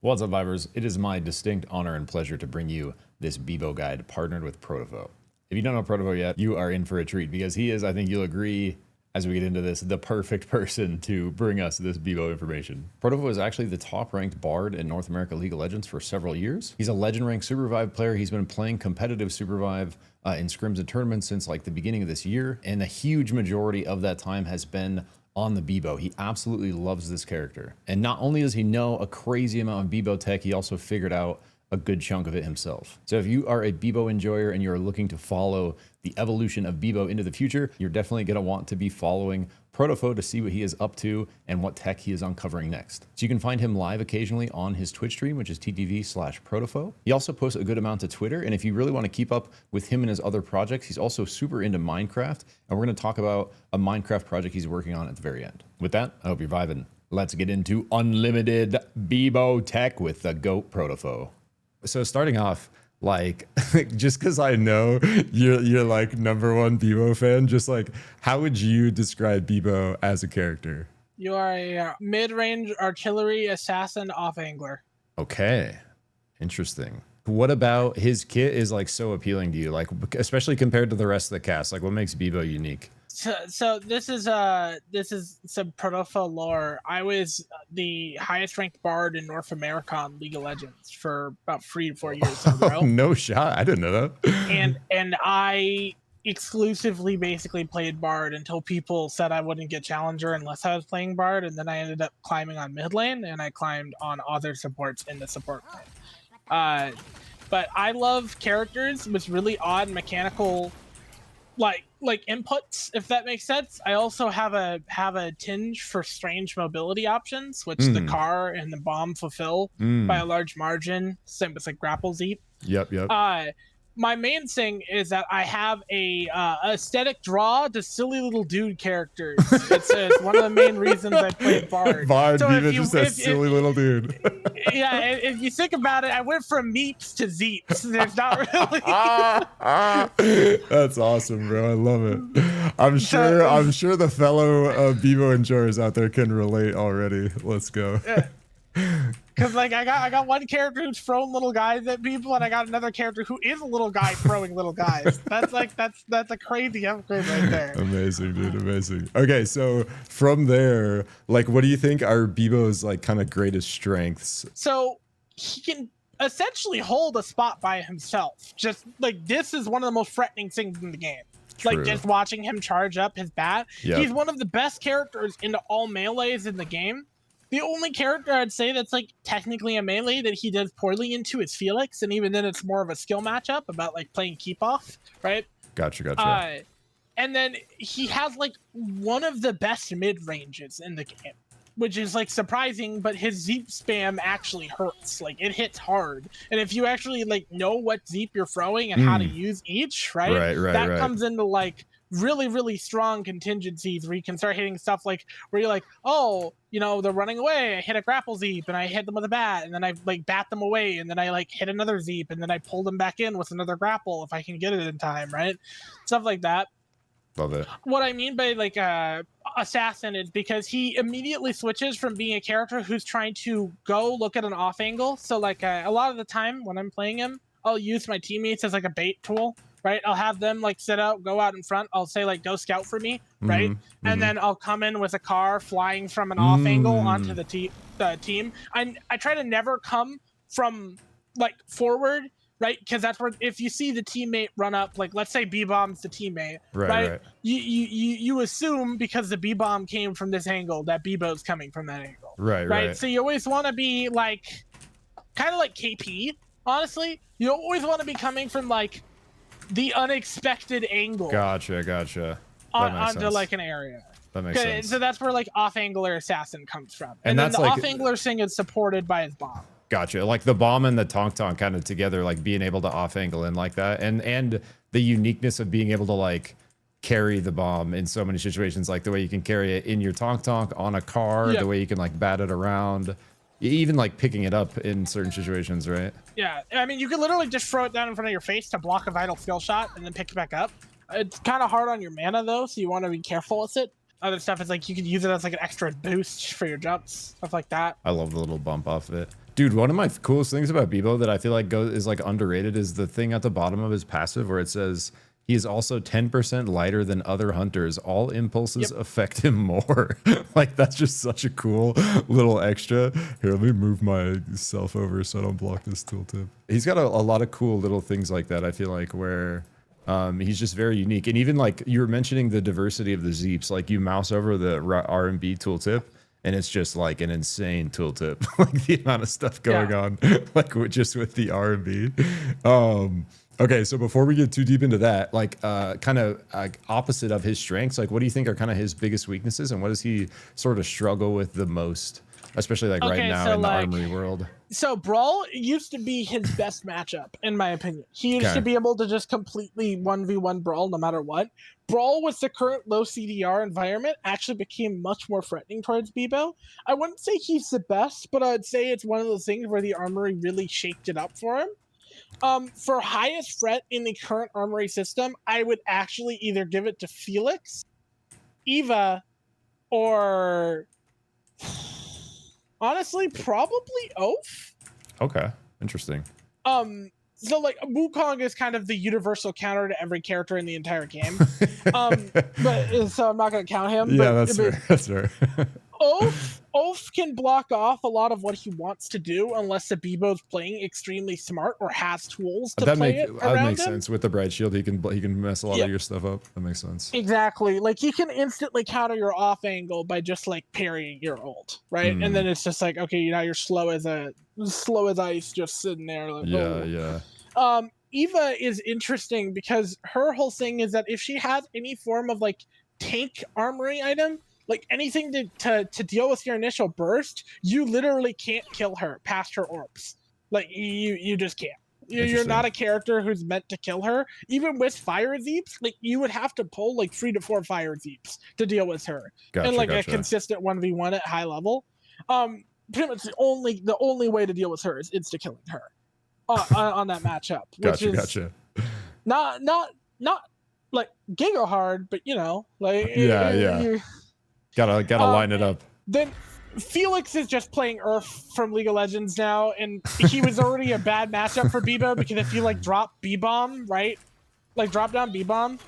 What's up, Vibers? It is my distinct honor and pleasure to bring you this Beebo guide partnered with ProtoFo. If you don't know ProtoFo yet, you are in for a treat because he is, I think you'll agree as we get into this, the perfect person to bring us this Beebo information. ProtoFo is actually the top ranked bard in North America League of Legends for several years. He's a legend ranked SUPERVIVE player. He's been playing competitive SUPERVIVE in scrims and tournaments since like the beginning of this year. And a huge majority of that time has been on the Beebo. He absolutely loves this character. And not only does he know a crazy amount of Beebo tech, he also figured out a good chunk of it himself. So if you are a Beebo enjoyer and you're looking to follow the evolution of Beebo into the future, you're definitely going to want to be following ProtoFo to see what he is up to and what tech he is uncovering next. So you can find him live occasionally on his Twitch stream, which is ttv/ProtoFo. He also posts a good amount to Twitter. And if you really want to keep up with him and his other projects, he's also super into Minecraft. And we're going to talk about a Minecraft project he's working on at the very end. With that, I hope you're vibing. Let's get into unlimited Beebo tech with the GOAT ProtoFo. So starting off, like, just because I know you're like #1 Beebo fan, just like, how would you describe Beebo as a character? You are a mid-range artillery assassin off angler. Okay, interesting. What about his kit is like so appealing to you, like especially compared to the rest of the cast? Like, what makes Beebo unique? So this is some ProtoFo lore. I was the highest ranked bard in North America on League of Legends for about 3 to 4 years in a row. No shot. I didn't know that. And I exclusively basically played bard until people said I wouldn't get challenger unless I was playing bard, and then I ended up climbing on mid lane and I climbed on other supports in the support lane. But I love characters with really odd mechanical like inputs, if that makes sense. I also have a tinge for strange mobility options, which the car and the bomb fulfill by a large margin. Same with like Grapple Zeep. Yep. My main thing is that I have a aesthetic draw to silly little dude characters. It's one of the main reasons I played bard. Bard, so Beebo just a silly little dude. Yeah, if you think about it, I went from meeps to zeeps. There's not really. That's awesome, bro. I love it. I'm sure the fellow Beebo enjoyers out there can relate already. Let's go. Yeah. Cause like I got one character who's throwing little guys at people, and I got another character who is a little guy throwing little guys. That's a crazy upgrade right there. Amazing, dude. Amazing. Okay, so from there, like, what do you think are Beebo's like kind of greatest strengths? So he can essentially hold a spot by himself. Just like this is one of the most threatening things in the game. True. Like just watching him charge up his bat. Yep. He's one of the best characters into all melees in the game. The only character I'd say that's like technically a melee that he does poorly into is Felix, and even then it's more of a skill matchup about like playing keep off, right? Gotcha. And then he has like one of the best mid ranges in the game, which is like surprising, but his Zeep spam actually hurts. Like it hits hard, and if you actually like know what Zeep you're throwing and how to use each, right, that comes into like really strong contingencies where you can start hitting stuff like where you're like, oh, you know, they're running away, I hit a Grapple Zeep and I hit them with a bat, and then I like bat them away, and then I like hit another Zeep, and then I pull them back in with another grapple if I can get it in time, right? Stuff like that. Love it. What I mean by like assassin is because he immediately switches from being a character who's trying to go look at an off angle. So like a lot of the time when I'm playing him, I'll use my teammates as like a bait tool. Right, I'll have them like sit out, go out in front. I'll say like, "Go scout for me," right, and then I'll come in with a car flying from an off angle onto the team. I try to never come from like forward, right, because that's where if you see the teammate run up, like let's say Beebomb's the teammate, right? You assume because the Beebomb came from this angle that Beebo's coming from that angle, right. So you always want to be like, kind of like KP. Honestly, you only want to be coming from like the unexpected angle. Gotcha. Onto like an area. That makes sense. So that's where like off-angler assassin comes from. And then the like, off-angler thing is supported by his bomb. Gotcha. Like the bomb and the Tonk kind of together, like being able to off-angle in like that. And the uniqueness of being able to like carry the bomb in so many situations, like the way you can carry it in your Tonk on a car, the way you can like bat it around. Even like picking it up in certain situations, right? Yeah, I mean, you can literally just throw it down in front of your face to block a vital skill shot and then pick it back up. It's kind of hard on your mana though, so you want to be careful with it. Other stuff is like you could use it as like an extra boost for your jumps, stuff like that. I love the little bump off of it. Dude, one of my coolest things about Beebo that I feel like is like underrated is the thing at the bottom of his passive where it says he is also 10% lighter than other hunters. All impulses affect him more. Like, that's just such a cool little extra. Here, let me move myself over so I don't block this tooltip. He's got a lot of cool little things like that, I feel like, where he's just very unique. And even like you were mentioning the diversity of the Zeeps, like you mouse over the RMB tooltip, and it's just like an insane tooltip, like the amount of stuff going on, like just with the R&B. Okay, so before we get too deep into that, like kind of opposite of his strengths, like what do you think are kind of his biggest weaknesses, and what does he sort of struggle with the most, especially like right now in the Armory world? So Brawl used to be his best matchup, in my opinion. He used to be able to just completely 1v1 Brawl no matter what. Brawl with the current low CDR environment actually became much more threatening towards Beebo. I wouldn't say he's the best, but I'd say it's one of those things where the Armory really shaped it up for him. For highest threat in the current Armory system, I would actually either give it to Felix, Eva, or honestly, probably Oaf. Okay, interesting. So like Wukong is kind of the universal counter to every character in the entire game. But so I'm not gonna count him. Yeah, but, that's fair. That's fair. Oaf can block off a lot of what he wants to do unless the Beebo's playing extremely smart or has tools to play it around that makes him. sense. With the Bright Shield, he can mess a lot of your stuff up. That makes sense. Exactly. Like he can instantly counter your off angle by just like parrying your ult, right? And then it's just like, okay, now you're slow as ice, just sitting there. Like, Eva is interesting because her whole thing is that if she has any form of like tank armory item, like anything to deal with your initial burst, you literally can't kill her past her orbs. Like you just can't. You're not a character who's meant to kill her. Even with fire Zeeps, like you would have to pull like 3 to 4 fire Zeeps to deal with her. And like a consistent 1v1 at high level. Pretty much the only way to deal with her is insta killing her on that matchup. Which is not like giga hard, but you know, like Gotta line it up. Then Felix is just playing Earth from League of Legends now, and he was already a bad matchup for Beebo because if you like drop Beebomb, right? Like drop down Beebomb.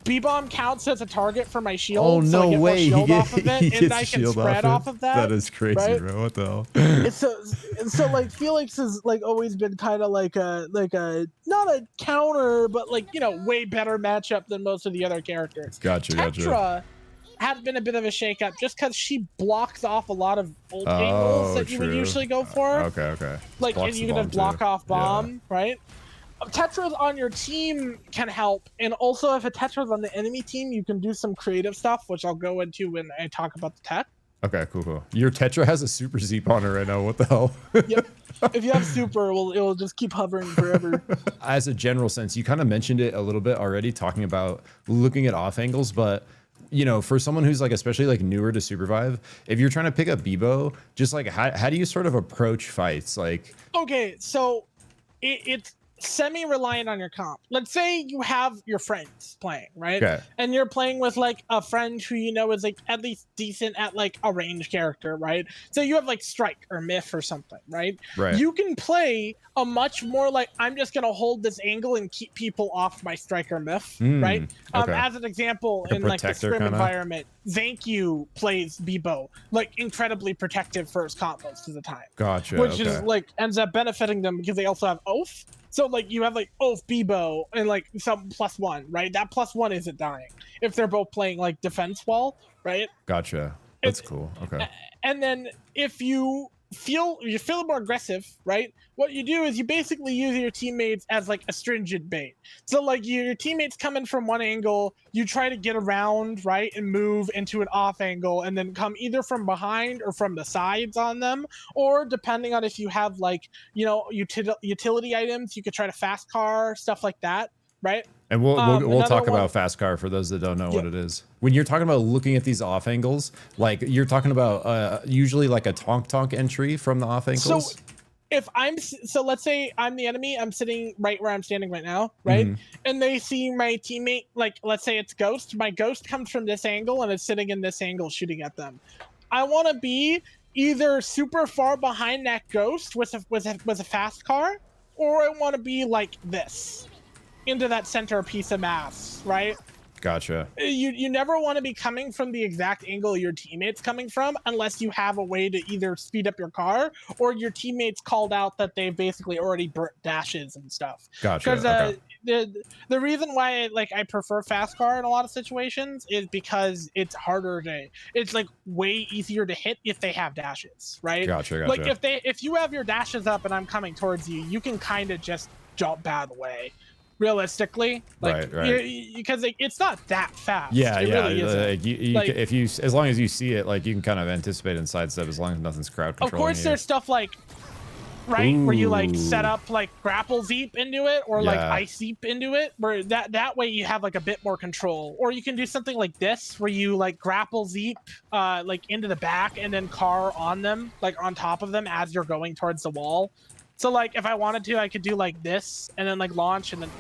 Beebomb counts as a target for my shield. Oh, no so I get way. More shield off of it, and I can spread off of that. That is crazy, right? bro. What the hell? So like Felix has like always been kind of like a not a counter, but like, you know, way better matchup than most of the other characters. Tetra has been a bit of a shakeup just because she blocks off a lot of ult angles that you would usually go for. Okay. Like, and you can just block off bomb, right? Tetra's on your team can help, and also if a Tetra's on the enemy team, you can do some creative stuff, which I'll go into when I talk about the tech. Okay, cool. Your Tetra has a super Zeep on her right now. What the hell? Yep. If you have super, it'll just keep hovering forever. As a general sense, you kind of mentioned it a little bit already, talking about looking at off angles, but you know, for someone who's like, especially like newer to SUPERVIVE, if you're trying to pick up Beebo, just like how do you sort of approach fights? Like, okay, so it's semi-reliant on your comp. Let's say you have your friends playing, right? Okay. And you're playing with like a friend who you know is like at least decent at like a range character, right? So you have like Strike or Myth or something, right? You can play a much more like, I'm just gonna hold this angle and keep people off my Strike or Myth, right? As an example, like in like the scrim environment, Thank You plays Beebo, like incredibly protective for his comp most of the time. Gotcha. Which is like ends up benefiting them because they also have Oath. So like you have like Oath Beebo and like some +1, right? That +1 isn't dying if they're both playing like defense wall, right? Gotcha. That's cool. Okay. And then if you feel more aggressive, right? What you do is you basically use your teammates as like astringent bait. So like your teammates come in from one angle, you try to get around, right, and move into an off angle, and then come either from behind or from the sides on them, or depending on if you have like, you know, utility items, you could try to fast car, stuff like that, right? And we'll talk about fast car for those that don't know what it is. When you're talking about looking at these off angles, like you're talking about usually like a Tonk entry from the off angles. So let's say I'm the enemy, I'm sitting right where I'm standing right now, right? And they see my teammate, like let's say it's Ghost. My Ghost comes from this angle and is sitting in this angle shooting at them. I want to be either super far behind that ghost with a fast car, or I want to be like this into that center piece of mass, right? Gotcha. You never want to be coming from the exact angle your teammate's coming from unless you have a way to either speed up your car or your teammates called out that they've basically already burnt dashes and stuff. Gotcha. Because Okay. the reason why like I prefer fast car in a lot of situations is because it's harder to, it's like way easier to hit if they have dashes, right? Gotcha. Like if you have your dashes up and I'm coming towards you, you can kind of just jump out of the way. Realistically, like, right. Because like, it's not that fast. Yeah, it yeah. Really isn't. Like, if you, as long as you see it, like you can kind of anticipate and sidestep as long as nothing's crowd controlling. Of course, you. there's stuff like, right, where you like set up like Grapple Zeep into it, or like Ice Zeep into it, where that way you have like a bit more control. Or you can do something like this, where you like Grapple Zeep like into the back and then car on them, like on top of them as you're going towards the wall. So like if I wanted to, I could do like this and then like launch and then.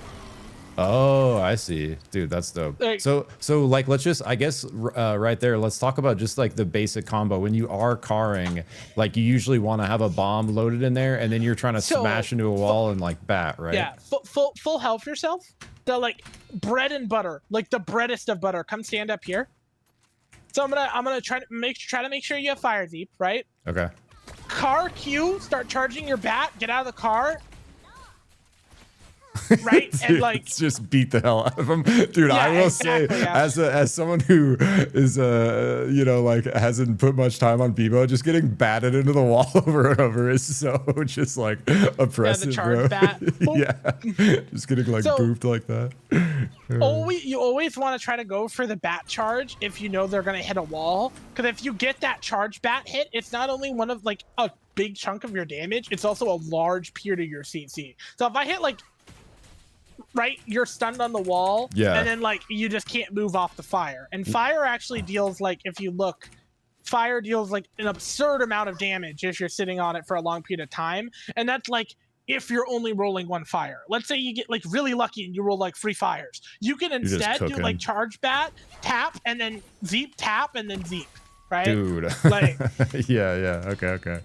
Oh, I see, dude. That's dope. Like, so like, let's just, I guess, right there, let's talk about just like the basic combo. When you are carring, like you usually want to have a bomb loaded in there, and then you're trying to smash into a wall and like bat, right? Yeah, full health yourself. The like bread and butter, like the breadest of butter. Come stand up here. So I'm gonna try to make sure you have fire Zeep, right? Okay. Car Q, start charging your bat. Get out of the car. Right. Dude, and like just beat the hell out of him, dude. Yeah, I will exactly, say, as someone who is you know, like hasn't put much time on Beebo, just getting batted into the wall over and over is so just like oppressive, bro. Bat. Yeah, just getting like boofed like that. You always want to try to go for the bat charge if you know they're gonna hit a wall, because if you get that charge bat hit, it's not only one of like a big chunk of your damage, it's also a large peer to your CC. So if I hit like, right, you're stunned on the wall, and then like you just can't move off the fire. And fire actually deals, like, if you look, fire deals like an absurd amount of damage if you're sitting on it for a long period of time. And that's like if you're only rolling one fire. Let's say you get like really lucky and you roll like 3 fires, you can instead do like charge bat, tap, and then Zeep, tap, and then Zeep. Right? Dude. Like, yeah. Okay.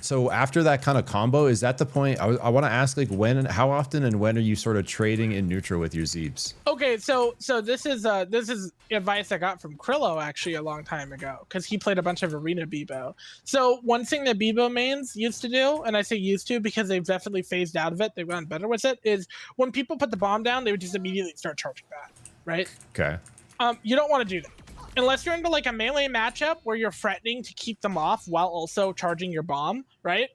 So after that kind of combo, is that the point? I want to ask, like, how often and when are you sort of trading in neutral with your Zeeps? Okay, so this is advice I got from Krillo actually a long time ago, because he played a bunch of arena Beebo. So one thing that Beebo mains used to do, and I say used to because they've definitely phased out of it, they've gotten better with it, is when people put the bomb down, they would just immediately start charging back, right? Okay. You don't want to do that. Unless you're into like a melee matchup where you're threatening to keep them off while also charging your bomb, right?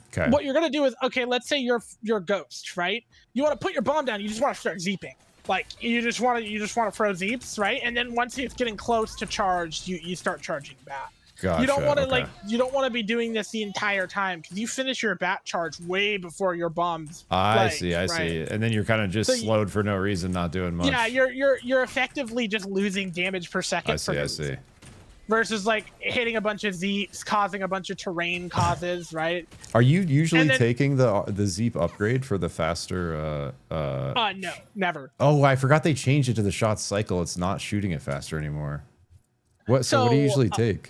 Okay. What you're gonna do is, okay, let's say you're Ghost, right? You want to put your bomb down. You just want to start zeeping. Like you just want to throw zeeps, right? And then once it's getting close to charge, you start charging back. Gotcha, you don't want to you don't want to be doing this the entire time, because you finish your bat charge way before your bombs. I see, and then you're kind of just slowed for no reason, not doing much. Yeah, you're effectively just losing damage per second. I see. Versus like hitting a bunch of Zeeps, causing a bunch of terrain causes, right? Are you usually taking the Zeep upgrade for the faster? No, never. Oh, I forgot they changed it to the shot cycle. It's not shooting it faster anymore. So what do you usually take?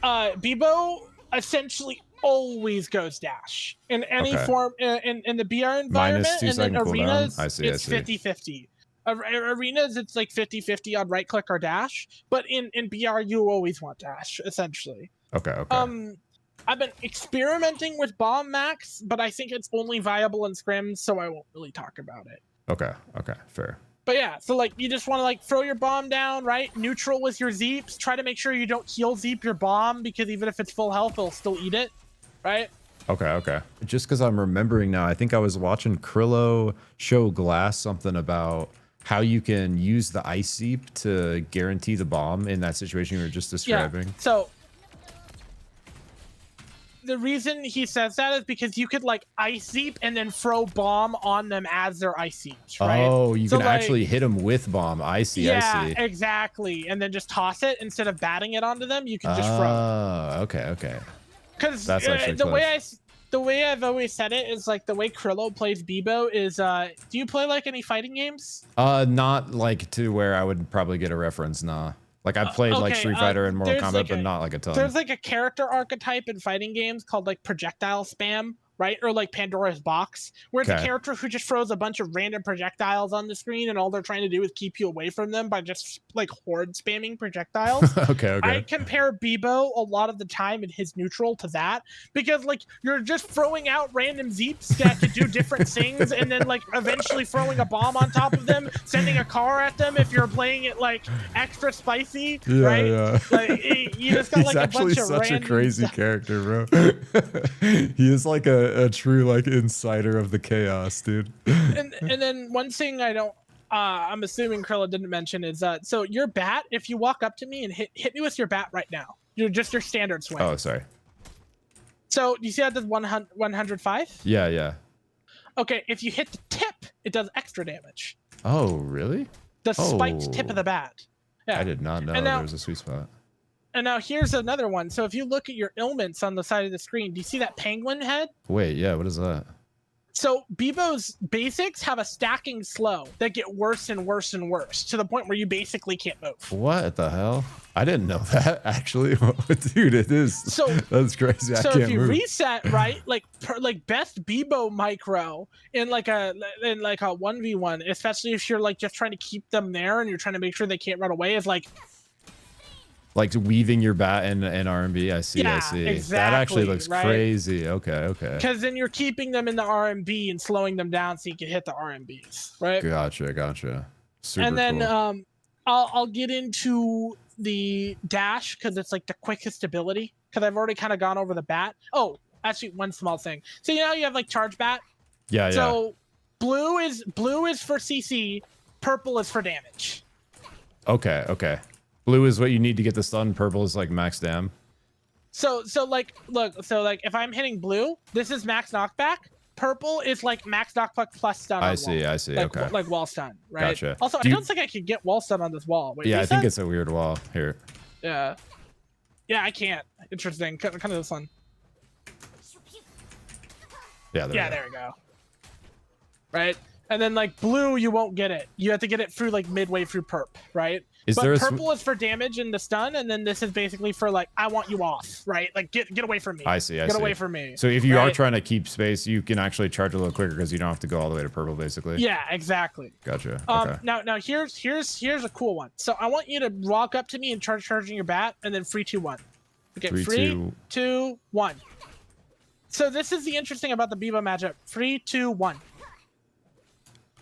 Beebo essentially always goes dash in any form in the BR environment, and then arenas it's 50-50. Arenas it's like 50-50 on right click or dash, but in BR you always want dash essentially. Okay. I've been experimenting with bomb max, but I think it's only viable in scrims, so I won't really talk about it. Okay, fair. But yeah, so like you just want to like throw your bomb down, right? Neutral with your Zeeps. Try to make sure you don't heal Zeep your bomb, because even if it's full health, it'll still eat it, right? Okay. Just because I'm remembering now, I think I was watching Krillo show Glass something about how you can use the Ice Zeep to guarantee the bomb in that situation you were just describing. Yeah, so the reason he says that is because you could like Ice Zeep and then throw bomb on them as their Ice Zeeps, right? Oh, you can actually hit them with bomb. I see. Yeah, exactly. And then just toss it instead of batting it onto them. You can just throw. Oh, okay. Because the way I've always said it is like the way Krillo plays Beebo is. Do you play like any fighting games? Not like to where I would probably get a reference. Nah. Like I've played like Okay, Street Fighter and Mortal there's Kombat, like but not like a ton. There's like a character archetype in fighting games called like projectile spam, right? Or like Pandora's box, where it's a Okay. character who just throws a bunch of random projectiles on the screen, and all they're trying to do is keep you away from them by just like horde spamming projectiles. Okay. I compare Beebo a lot of the time in his neutral to that, because like you're just throwing out random Zeeps that could do different things, and then like eventually throwing a bomb on top of them, sending a car at them if you're playing it like extra spicy, right? Yeah. Like you just got like He's a actually bunch of such a random crazy stuff. character, bro. He is like a true like insider of the chaos, dude. And then one thing I don't I'm assuming Krilla didn't mention is so your bat, if you walk up to me and hit me with your bat right now, you're just your standard swing. Oh, sorry. So you see how it does 105? Yeah. Okay, if you hit the tip, it does extra damage. Oh, really? The spiked tip of the bat. Yeah. I did not know now, there was a sweet spot. And now here's another one. So if you look at your ailments on the side of the screen, do you see that penguin head? Wait, yeah, what is that? So Beebo's basics have a stacking slow that get worse and worse and worse to the point where you basically can't move. What the hell? I didn't know that actually. Dude, it is. So that's crazy. So I can't if you move. reset right, like best Beebo micro in like a 1v1, especially if you're like just trying to keep them there and you're trying to make sure they can't run away, is like weaving your bat and RMB. I see. Exactly, That actually looks right? Crazy. Okay. Because then you're keeping them in the RMB and slowing them down so you can hit the RMBs, right? Gotcha. Super and then cool. I'll get into the dash because it's like the quickest ability. Because I've already kind of gone over the bat. Oh, actually, one small thing. So you know you have like charge bat. Yeah. So blue is for CC, purple is for damage. Okay. Blue is what you need to get the stun. Purple is like max dam. So like look, so like if I'm hitting blue, this is max knockback. Purple is like max knockback plus stun. I see. Like, Okay. Like wall stun, right? Gotcha. Also, I don't think I could get wall stun on this wall. Wait, yeah, I think it's a weird wall here. Yeah, I can't. Interesting. Kind of this one. Yeah. There we go. Right, and then like blue, you won't get it. You have to get it through like midway through perp, right? But purple is for damage and the stun, and then this is basically for like I want you off, right? Like get away from me. I see. Get away from me. So if you are trying to keep space, you can actually charge a little quicker because you don't have to go all the way to purple, basically. Yeah, exactly. Gotcha. Okay. Now here's a cool one. So I want you to walk up to me and charging your bat, and then 3, 2, 1. Okay, 3, 2, 1. So this is the interesting about the Beebo matchup. 3, 2, 1.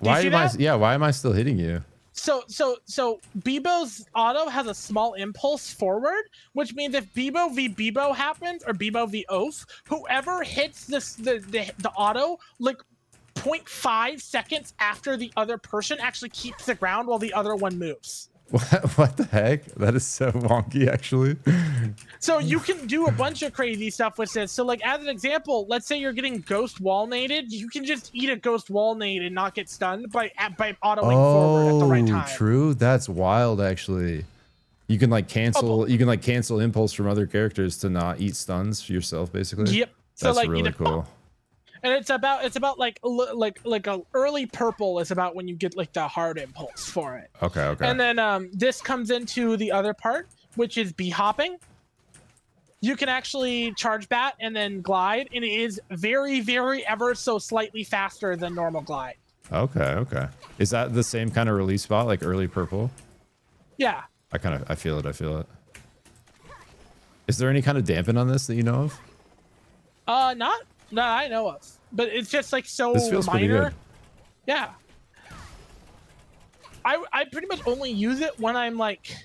Why am I still hitting you? So Beebo's auto has a small impulse forward, which means if Beebo v Beebo happens or Beebo v Oath, whoever hits the auto like 0.5 seconds after the other person actually keeps the ground while the other one moves. What the heck? That is so wonky, actually. So you can do a bunch of crazy stuff with this. So like as an example, let's say you're getting ghost wall naded, you can just eat a ghost wall nade and not get stunned by autoing forward at the right time. True. That's wild, actually. You can like cancel. You can like cancel impulse from other characters to not eat stuns yourself, basically. Yep. That's so like really cool. And it's about like a early purple is about when you get like the hard impulse for it. Okay. And then this comes into the other part, which is bee hopping. You can actually charge bat and then glide, and it is very, very ever so slightly faster than normal glide. Okay. Is that the same kind of release spot, like early purple? Yeah. I feel it. Is there any kind of dampen on this that you know of? Not I know of, but it's just like so this feels minor. Pretty good. Yeah. I pretty much only use it when I'm like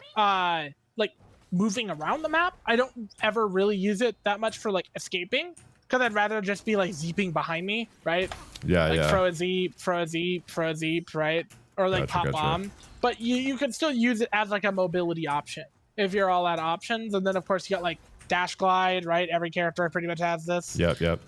moving around the map. I don't ever really use it that much for like escaping, because I'd rather just be like zeeping behind me, right? Yeah. Throw a zeep, right? Or like pop bomb. But you can still use it as like a mobility option if you're all out of options. And then of course you got like dash glide, right? Every character pretty much has this. Yep.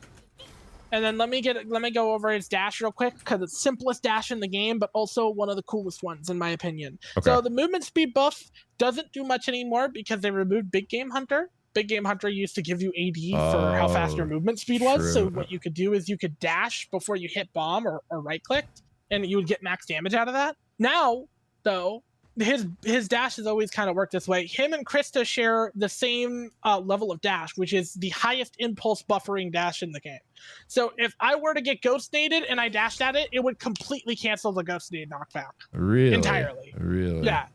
And then let me go over his dash real quick, because it's simplest dash in the game, but also one of the coolest ones in my opinion. Okay. So the movement speed buff doesn't do much anymore because they removed Big Game Hunter. Big Game Hunter used to give you AD for how fast your movement speed was. True. So what you could do is you could dash before you hit bomb or right clicked, and you would get max damage out of that. Now, though, his dash has always kind of worked this way. Him and Krista share the same level of dash, which is the highest impulse buffering dash in the game. So if I were to get ghost naded and I dashed at it, it would completely cancel the ghost nade knockback. Really? Entirely. Really? Yeah.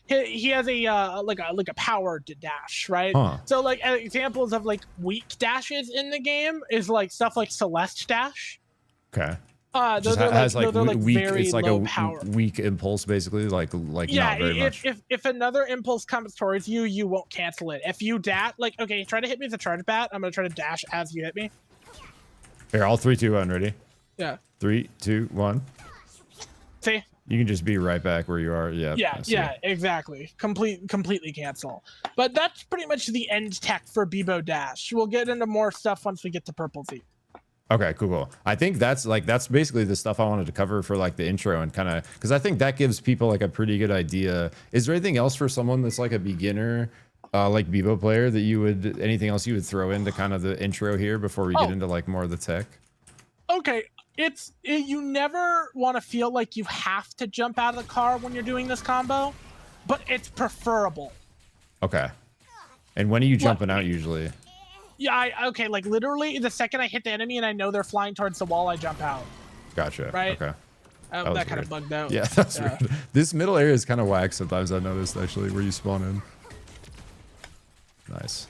He has a like a powered dash, right? Huh. So like examples of like weak dashes in the game is like stuff like Celeste dash. Okay. Those has like weak. very It's like low a power. weak impulse, basically. Like Yeah, not very much. if another impulse comes towards you, you won't cancel it. If you dash, like, okay, try to hit me with a charge bat. I'm gonna try to dash as you hit me. Here, all 3, 2, 1. Ready? Yeah. 3, 2, 1. See? You can just be right back where you are. Yeah. Yeah, exactly. Completely cancel. But that's pretty much the end tech for Beebo dash. We'll get into more stuff once we get to Purple Zeep. Okay, cool. I think that's basically the stuff I wanted to cover for like the intro and kind of, because I think that gives people like a pretty good idea. Is there anything else for someone that's like a beginner, like Beebo player, that you would, anything else you would throw into kind of the intro here before we get into like more of the tech? Okay, you never want to feel like you have to jump out of the car when you're doing this combo, but it's preferable. Okay. And when are you jumping out usually? Yeah, okay, like literally the second I hit the enemy and I know they're flying towards the wall, I jump out. Gotcha. Right? Okay. Oh, that kind of bugged out. Yeah, that's weird. This middle area is kind of whack sometimes, I've noticed, actually, where you spawn in. Nice.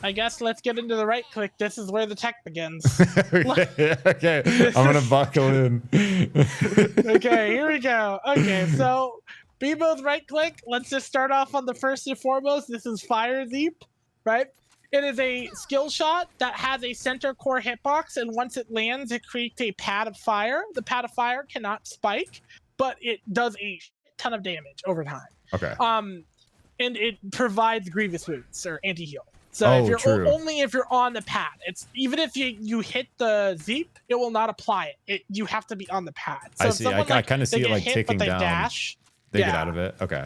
I guess let's get into the right click. This is where the tech begins. Okay. I'm going to buckle in. Okay, here we go. Okay, so Beebo's right click. Let's just start off on the first and foremost. This is Fire Zeep, right? It is a skill shot that has a center core hitbox, and once it lands, it creates a pad of fire. The pad of fire cannot spike, but it does a ton of damage over time. Okay. And it provides grievous wounds or anti-heal. So if you're only if you're on the pad, it's even if you hit the Zeep, it will not apply it. You have to be on the pad. So I see. I kind of see it like ticking down. They get out of it. Okay.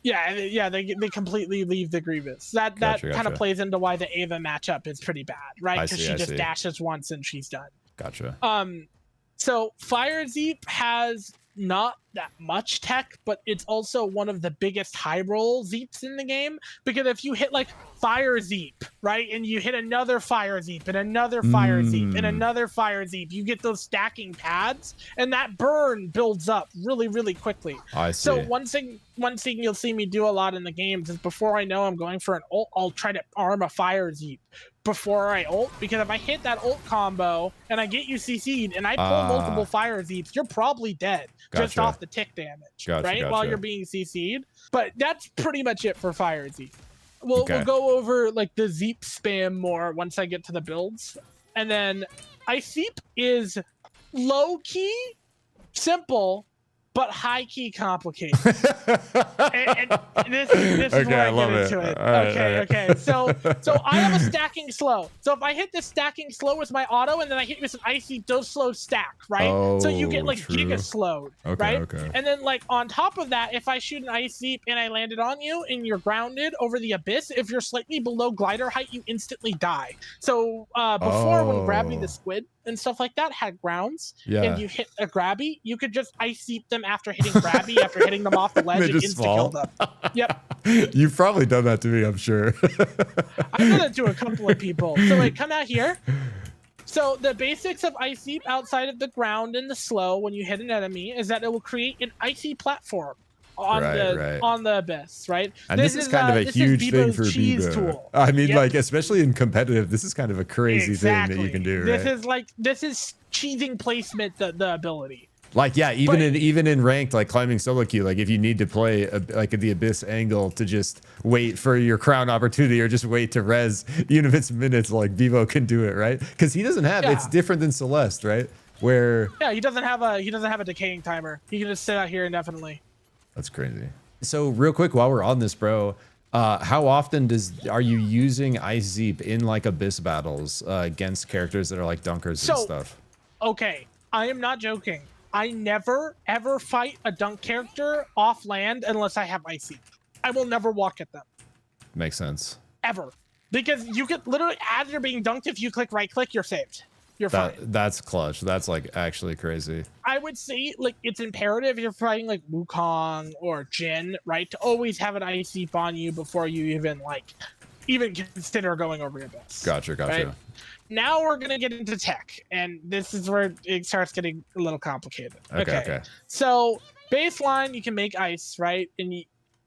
Yeah, they completely leave the Grievous. That kind of plays into why the Ava matchup is pretty bad, right? Because she just dashes once and she's done. Gotcha. So Fire Zeep has not that much tech, but it's also one of the biggest high roll Zeeps in the game, because if you hit like Fire Zeep, right, and you hit another Fire Zeep and another Fire Zeep and another Fire Zeep, you get those stacking pads, and that burn builds up really, really quickly. I see. So one thing you'll see me do a lot in the games is before I know I'm going for an ult, I'll try to arm a Fire Zeep before I ult, because if I hit that ult combo and I get you CC'd and I pull multiple Fire Zeeps, you're probably dead just off the tick damage, right? While you're being CC'd. But that's pretty much it for Fire Zeep. We'll go over like the Zeep spam more once I get to the builds. And then Ice Zeep is low-key simple, but high-key complicated. and this is where I get into it. Okay. So I have a stacking slow. So if I hit this stacking slow with my auto, and then I hit with an icy, those slows stack, right? So you get like giga slowed, right? Okay. And then like on top of that, if I shoot an ice Zeep and I land it on you and you're grounded over the abyss, if you're slightly below glider height, you instantly die. So before when Grabby the squid and stuff like that had grounds, and you hit a Grabby, you could just ice Zeep them after hitting Grabby, after hitting them off the ledge, and insta-kill them. Yep. You've probably done that to me, I'm sure. I've done it to a couple of people. So like, come out here. So the basics of Ice Zeep outside of the ground and the slow when you hit an enemy is that it will create an icy platform on the abyss, right? And this is kind of a huge thing for Beebo. Tool. I mean, like, especially in competitive, this is kind of a crazy thing that you can do, right? This is cheesing placement, the ability. Like, yeah, even in ranked, like climbing solo queue, like if you need to play like the abyss angle to just wait for your crown opportunity or just wait to res, even if it's minutes, like Beebo can do it, right? Because he doesn't have it's different than Celeste, right? Where he doesn't have a decaying timer. He can just sit out here indefinitely. That's crazy. So real quick, while we're on this, bro, how often are you using Ice Zeep in like abyss battles against characters that are like dunkers and stuff? Okay, I am not joking. I never ever fight a dunk character off land unless I have Ice Zeep. I will never walk at them. Makes sense. Ever. Because you could literally, as you're being dunked, if you click right click, you're saved. you're fine. That's clutch. That's like actually crazy. I would say like it's imperative if you're fighting like Wukong or Jin, right, to always have an ice Zeep on you before you even consider going over your best. Gotcha. Right? Now we're gonna get into tech, and this is where it starts getting a little complicated. Okay. So baseline, you can make ice, right? And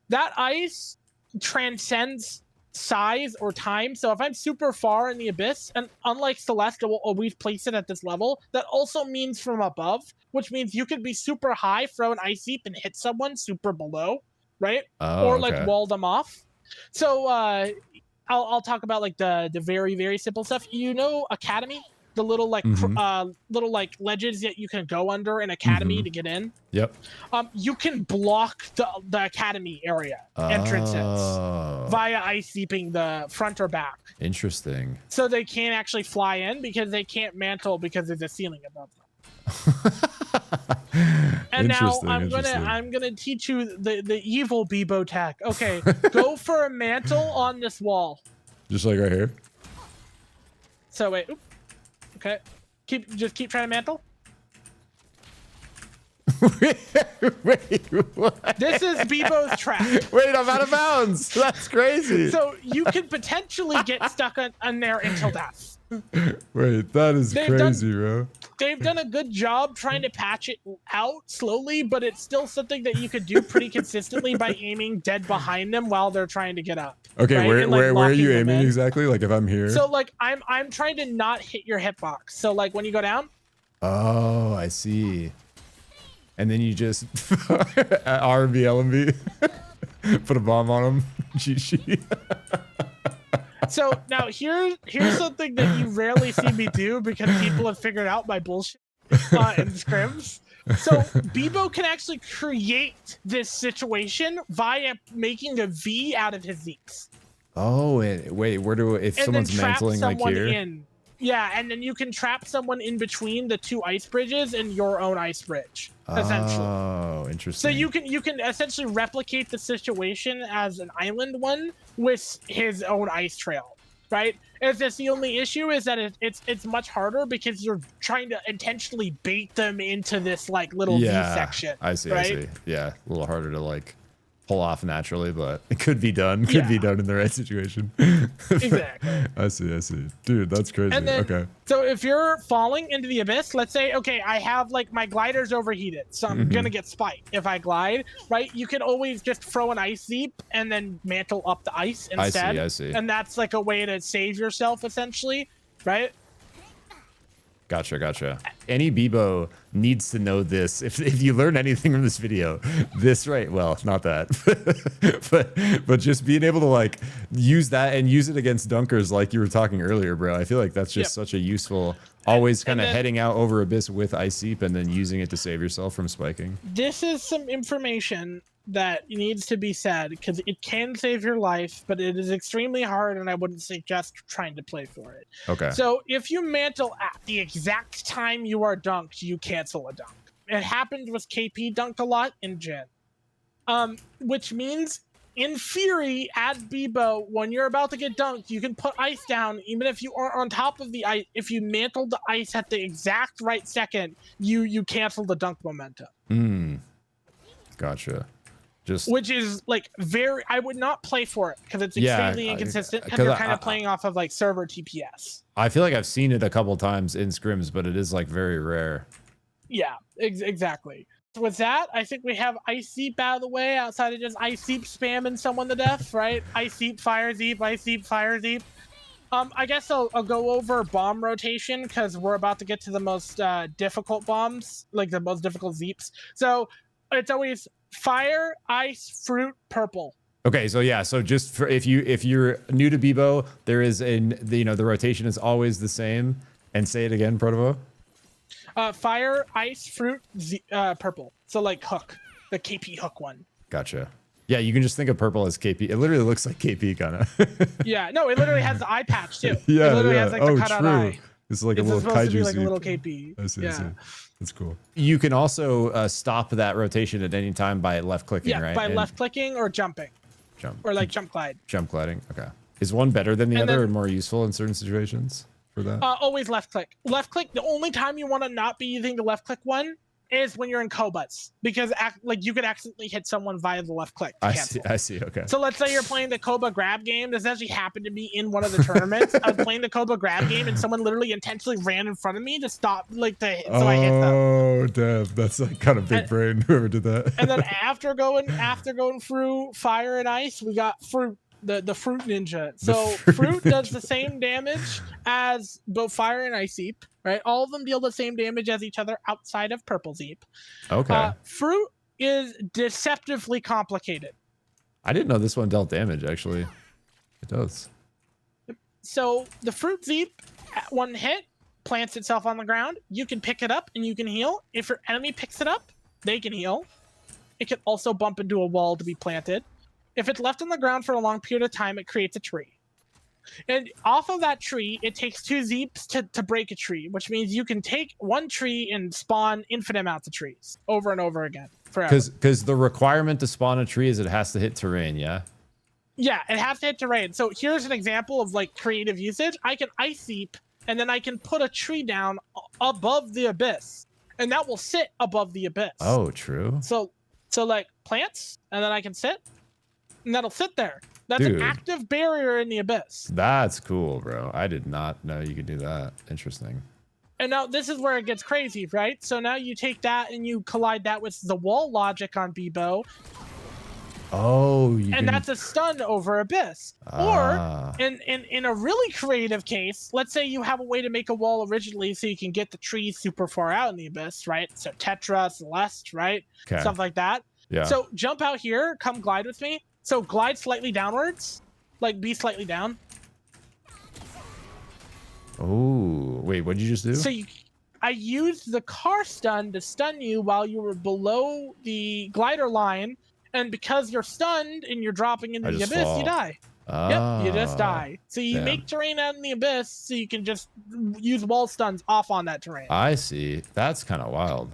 that ice transcends size or time. So if I'm super far in the abyss, and unlike Celeste, it will always place it at this level, that also means from above, which means you could be super high, throw an ice Zeep, and hit someone super below, right? Or like wall them off. So I'll talk about like the very, very simple stuff. You know, Academy, the little like little like ledges that you can go under in Academy to get in. Yep. You can block the Academy area entrances via ice Zeeping the front or back. Interesting. So they can't actually fly in because they can't mantle because there's a ceiling above them. And now I'm gonna teach you the evil Beebo tech. Okay, go for a mantle on this wall. Just like right here. So wait. Oop. Okay. Just keep trying to mantle. Wait, what? This is Beebo's trap. Wait, I'm out of bounds. That's crazy. So you can potentially get stuck on there until death. Wait, that is crazy, bro. They've done a good job trying to patch it out slowly, but it's still something that you could do pretty consistently by aiming dead behind them while they're trying to get up. Okay, right? where are you aiming exactly? Like if I'm here? So like I'm trying to not hit your hitbox. So like when you go down. Oh, I see. And then you just RMB LMB, put a bomb on him. GG. So now here's something that you rarely see me do because people have figured out my bullshit in scrims. So Beebo can actually create this situation via making a V out of his Zeeps. Oh, wait, if someone's mantling like here? Yeah, and then you can trap someone in between the two ice bridges and your own ice bridge, essentially. Oh, interesting. So you can essentially replicate the situation as an island one with his own ice trail, right? It's just the only issue is that it's much harder because you're trying to intentionally bait them into this like little V section. I see, right? I see. Yeah, a little harder to like pull off naturally, but it could be done. Could be done in the right situation. Exactly. I see. Dude, that's crazy. And then, okay. So if you're falling into the abyss, let's say, okay, I have like my glider's overheated, so I'm gonna get spiked if I glide, right? You can always just throw an ice Zeep and then mantle up the ice instead. I see. And that's like a way to save yourself, essentially, right? Gotcha. Any Beebo needs to know this. If you learn anything from this video, this well, not that, but just being able to like use that and use it against dunkers like you were talking earlier, bro. I feel like that's just such a useful, always kind of heading out over abyss with ice Zeep and then using it to save yourself from spiking. This is some information that needs to be said because it can save your life, but it is extremely hard and I wouldn't suggest trying to play for it. Okay. So if you mantle at the exact time you are dunked, you cancel a dunk. It happens with KP dunked a lot in Jin. Which means in theory at Beebo, when you're about to get dunked, you can put ice down even if you are on top of the ice. If you mantle the ice at the exact right second, you cancel the dunk momentum. Gotcha. Which is like I would not play for it because it's extremely inconsistent because you're kind of playing off of like server TPS. I feel like I've seen it a couple times in scrims, but it is like very rare. Yeah, exactly. With that, I think we have ice Zeep out of the way outside of just ice Zeep spamming someone to death, right? Ice Zeep, fire Zeep, ice Zeep, fire Zeep. I guess I'll go over bomb rotation because we're about to get to the most difficult bombs, like the most difficult Zeeps. So it's always fire, ice, fruit, purple. Okay, so yeah, so just for if you're new to Beebo, there is the rotation is always the same. And say it again, ProtoFo. Fire, ice, fruit, purple. So like hook, the KP hook one. Gotcha. Yeah, you can just think of purple as KP. It literally looks like KP kind of. Yeah, no, it literally has the eye patch too. Yeah, it literally has like the cutout eye. It's like a little supposed to be kaiju like a Zeep. little KP. I see. Yeah. That's cool. You can also stop that rotation at any time by left clicking, right? By left clicking or jumping. Jump. Or like jump glide. Jump gliding. Okay. Is one better than the other or more useful in certain situations? for that? Always left click. Left click. The only time you want to not be using the left click one is when you're in Cobas, because like you could accidentally hit someone via the left click to cancel. I see. Okay. So let's say you're playing the Koba grab game. This actually happened to be in one of the tournaments. I was playing the Koba grab game, and someone literally intentionally ran in front of me to stop, like, so I hit them. Oh, damn. That's like kind of big brain, whoever did that. And then after going through fire and ice, we got fruit. The fruit ninja. So fruit does the same damage as both fire and ice Zeep, right? All of them deal the same damage as each other outside of purple Zeep. Okay. Fruit is deceptively complicated. I didn't know this one dealt damage, actually. It does. So the fruit Zeep, at one hit, plants itself on the ground. You can pick it up and you can heal. If your enemy picks it up, they can heal. It can also bump into a wall to be planted. If it's left on the ground for a long period of time, it creates a tree. And off of that tree, it takes 2 Zeeps to break a tree, which means you can take one tree and spawn infinite amounts of trees over and over again forever. Because the requirement to spawn a tree is it has to hit terrain, yeah? Yeah, it has to hit terrain. So here's an example of like creative usage. I can ice Zeep, and then I can put a tree down above the abyss, and that will sit above the abyss. Oh, true. So like plants, and then I can sit. And that'll sit there. That's Dude, an active barrier in the abyss. That's cool, bro. I did not know you could do that. Interesting. And now this is where it gets crazy, right? So now you take that and you collide that with the wall logic on Beebo. Oh, and that's a stun over abyss. Or in a really creative case, let's say you have a way to make a wall originally so you can get the trees super far out in the abyss, right? So Tetra, Celeste, right? Okay. Stuff like that. Yeah. So jump out here, come glide with me. So glide slightly downwards, like be slightly down. Oh, wait, what did you just do? So I used the car stun to stun you while you were below the glider line, and because you're stunned and you're dropping into the abyss, you die. Yep, you just die. So you make terrain out in the abyss, so you can just use wall stuns off on that terrain. I see. That's kind of wild.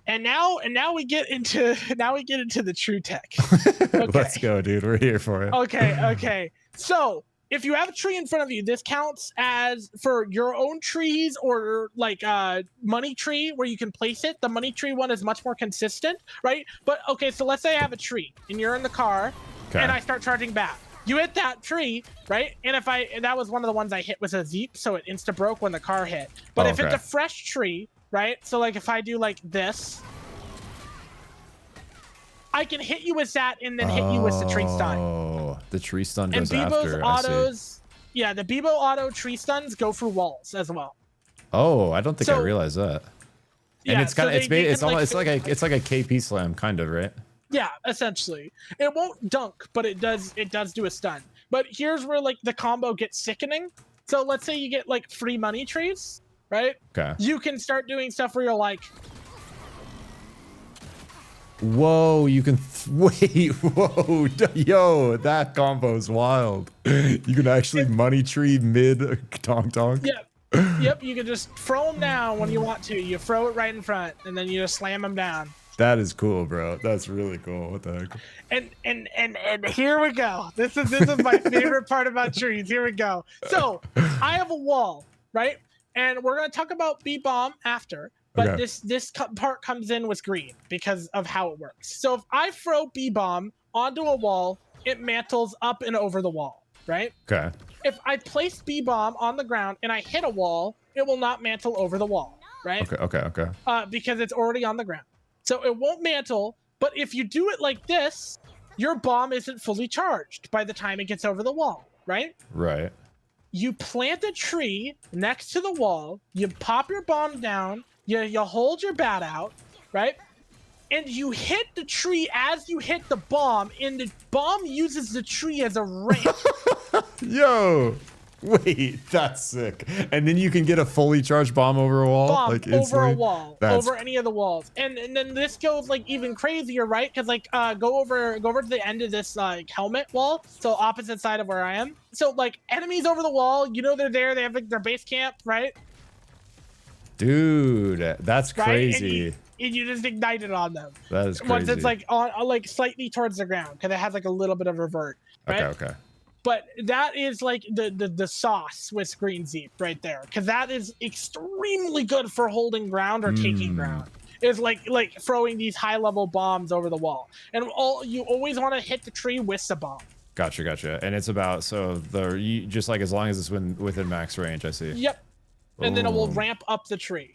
And now we get into the true tech. Okay. Let's go, dude. We're here for it. Okay. So if you have a tree in front of you, this counts as for your own trees or like money tree where you can place it. The money tree one is much more consistent, right? But okay, so let's say I have a tree and you're in the car and I start charging back. You hit that tree, right? And that was one of the ones I hit with a Zeep, so it insta broke when the car hit. But if it's a fresh tree, right? So like if I do like this, I can hit you with that and then hit you with the tree stun. Oh, the tree stun goes and Beebo's after. autos, yeah, the Beebo auto tree stuns go through walls as well. Oh, I don't think I realized that. Yeah, and it's kind of it's like a KP slam kind of, right? Yeah, essentially. It won't dunk, but it does do a stun. But here's where like the combo gets sickening. So let's say you get like free money trees, right? Okay. You can start doing stuff where you're like, whoa, you can wait, whoa, yo, that combo's wild. You can actually money tree mid tonk. Yep, you can just throw them down when you want to. You throw it right in front and then you just slam them down. That is cool, bro. That's really cool. What the heck? And here we go. This is my favorite part about trees. Here we go. So I have a wall, right? And we're gonna talk about Beebomb after. But this part comes in with green because of how it works. So if I throw Beebomb onto a wall, it mantles up and over the wall, right? Okay. If I place Beebomb on the ground and I hit a wall, it will not mantle over the wall, right? Okay. Because it's already on the ground. So it won't mantle, but if you do it like this, your bomb isn't fully charged by the time it gets over the wall, right? Right. You plant a tree next to the wall, you pop your bomb down, you hold your bat out, right? And you hit the tree as you hit the bomb, and the bomb uses the tree as a ramp. Yo, wait, that's sick. And then you can get a fully charged bomb over a wall? Bomb like over a wall, over any of the walls. And then this goes like even crazier, right? Because like go over to the end of this like helmet wall, so opposite side of where I am. So like enemies over the wall, you know they're there, they have like their base camp, right? Dude, that's crazy. And you just ignite it on them. That is crazy. Once it's like on like slightly towards the ground, because it has like a little bit of revert. Right? Okay. But that is like the sauce with Green Zeep right there, because that is extremely good for holding ground or taking ground. Is like throwing these high level bombs over the wall, and you always want to hit the tree with the bomb. Gotcha. And it's about just like as long as it's within max range. I see. Yep. And then it will Boom. ramp up the tree.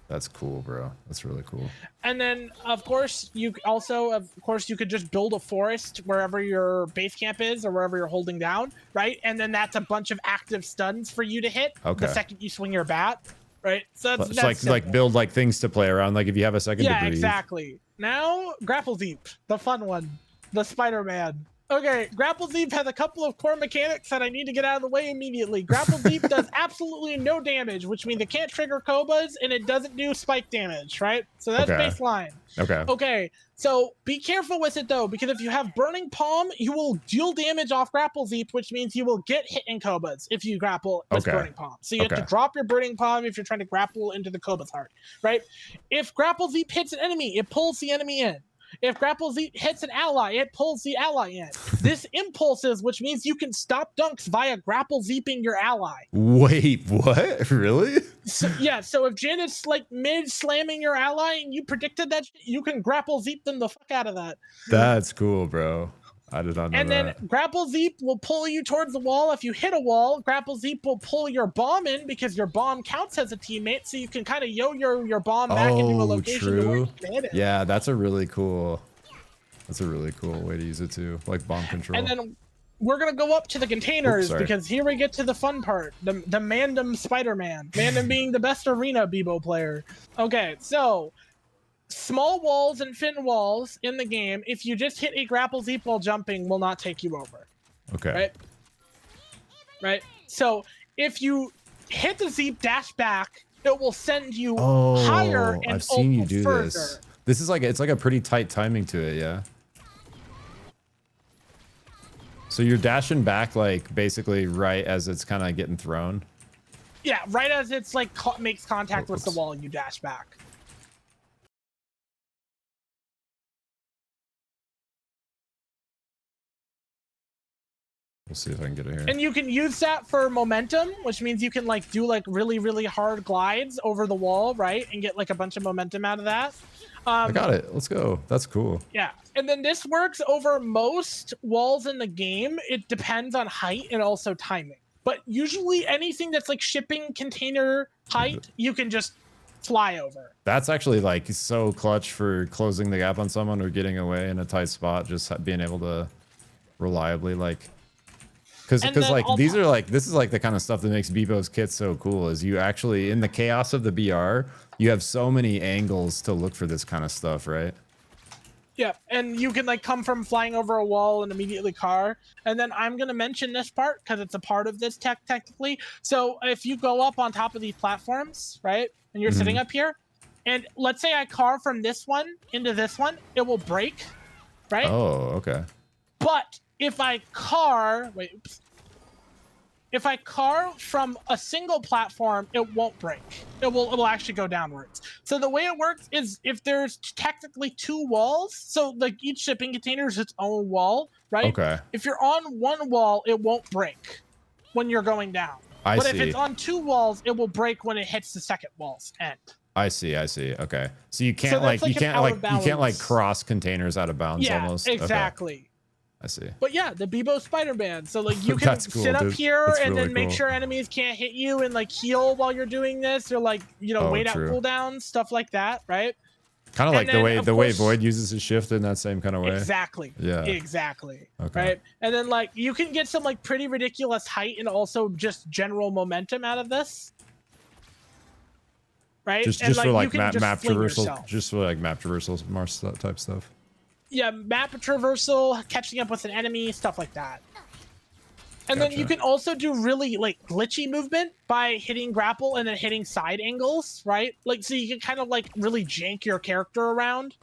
That's cool, bro. That's really cool. And then, of course, you could just build a forest wherever your base camp is or wherever you're holding down, right? And then that's a bunch of active stuns for you to hit the second you swing your bat, right? So that's like build like things to play around. Like if you have a second to breathe. Yeah, exactly. Now, Grapple Zeep, the fun one, the Spider-Man. Okay, Grapple Zeep has a couple of core mechanics that I need to get out of the way immediately. Grapple Zeep does absolutely no damage, which means it can't trigger Kobas, and it doesn't do spike damage, right? So that's baseline. Okay, so be careful with it, though, because if you have Burning Palm, you will deal damage off Grapple Zeep, which means you will get hit in Kobas if you grapple with Burning Palm. So you have to drop your Burning Palm if you're trying to grapple into the Koba's heart, right? If Grapple Zeep hits an enemy, it pulls the enemy in. If Grapple Zeep hits an ally, it pulls the ally in. This impulses, which means you can stop dunks via Grapple Zeeping your ally. Wait, what? Really? So if Jin is like mid slamming your ally and you predicted that, you can Grapple Zeep them the fuck out of that. That's cool, bro. I did not know and then Grapple Zeep will pull you towards the wall. If you hit a wall, Grapple Zeep will pull your bomb in because your bomb counts as a teammate, so you can kind of yo your bomb back into a location to where you can hit it. Yeah, that's a really cool way to use it too, like bomb control. And then we're gonna go up to the containers because here we get to the fun part, the Mandem Spider-Man. Mandem being the best arena Beebo player. Okay, so small walls and thin walls in the game, if you just hit a Grapple Zeep while jumping, will not take you over. Okay. Right? So if you hit the Zeep dash back, it will send you higher and I've seen you do further. This is like, it's like a pretty tight timing to it, yeah? So you're dashing back like basically right as it's kind of getting thrown? Yeah, right as it's like makes contact with the wall, you dash back. We'll see if I can get it here. And you can use that for momentum, which means you can like do like really hard glides over the wall, right? And get like a bunch of momentum out of that. I got it. Let's go. That's cool. Yeah. And then this works over most walls in the game. It depends on height and also timing. But usually anything that's like shipping container height, you can just fly over. That's actually like so clutch for closing the gap on someone or getting away in a tight spot. Just being able to reliably like... Because like this is like the kind of stuff that makes Beebo's kit so cool is you actually in the chaos of the BR, you have so many angles to look for this kind of stuff, right? Yeah, and you can like come from flying over a wall and immediately car. And then I'm gonna mention this part because it's a part of this tech technically. So if you go up on top of these platforms, right, and you're sitting up here, and let's say I car from this one into this one, it will break, right? Oh, okay. But if I car, if I car from a single platform, it won't break. It will actually go downwards. So the way it works is if there's technically two walls, so like each shipping container is its own wall, right? Okay. If you're on one wall, it won't break when you're going down. But if it's on two walls, it will break when it hits the second wall's end. I see. Okay. So you can't you can't like cross containers out of bounds almost. Exactly. Okay. I see. But yeah, the Beebo Spider-Man. So like you can sit up here and then make sure enemies can't hit you and like heal while you're doing this, or like, you know, wait out cooldowns, stuff like that, right? Kind of like the way Void uses his shift in that same kind of way. Exactly. Yeah. Exactly. Okay. Right. And then like you can get some like pretty ridiculous height and also just general momentum out of this. Right. Just for like map traversal, just for like map traversal Mars type stuff. Yeah, map traversal, catching up with an enemy, stuff like that. And then you can also do really like glitchy movement by hitting grapple and then hitting side angles, right? Like, so you can kind of like really jank your character around.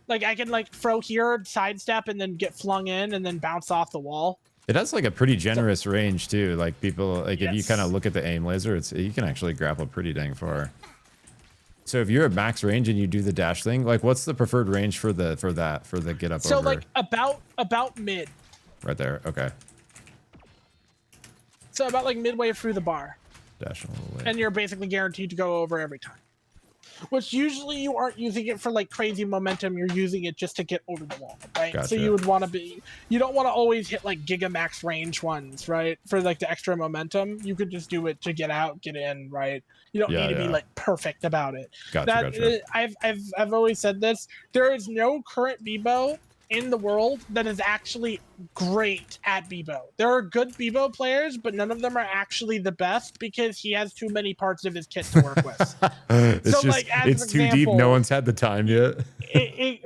Like I can like throw here, sidestep, and then get flung in and then bounce off the wall. It has like a pretty generous range too. Like people, like if you kind of look at the aim laser, you can actually grapple pretty dang far. So if you're at max range and you do the dash thing, like what's the preferred range for the get up So over? like about mid. Right there. Okay. So about like midway through the bar. Dash a little way. And you're basically guaranteed to go over every time. Which usually you aren't using it for like crazy momentum, you're using it just to get over the wall, right? Gotcha. So you would want to be, you don't want to always hit like giga max range ones, right? For like the extra momentum, you could just do it to get out, get in, right? You don't need to be like perfect about it. Gotcha. I've always said this. There is no current Beebo in the world that is actually great at Beebo. There are good Beebo players, but none of them are actually the best because he has too many parts of his kit to work with. It's so just, like, as it's an too example, deep. No one's had the time yet.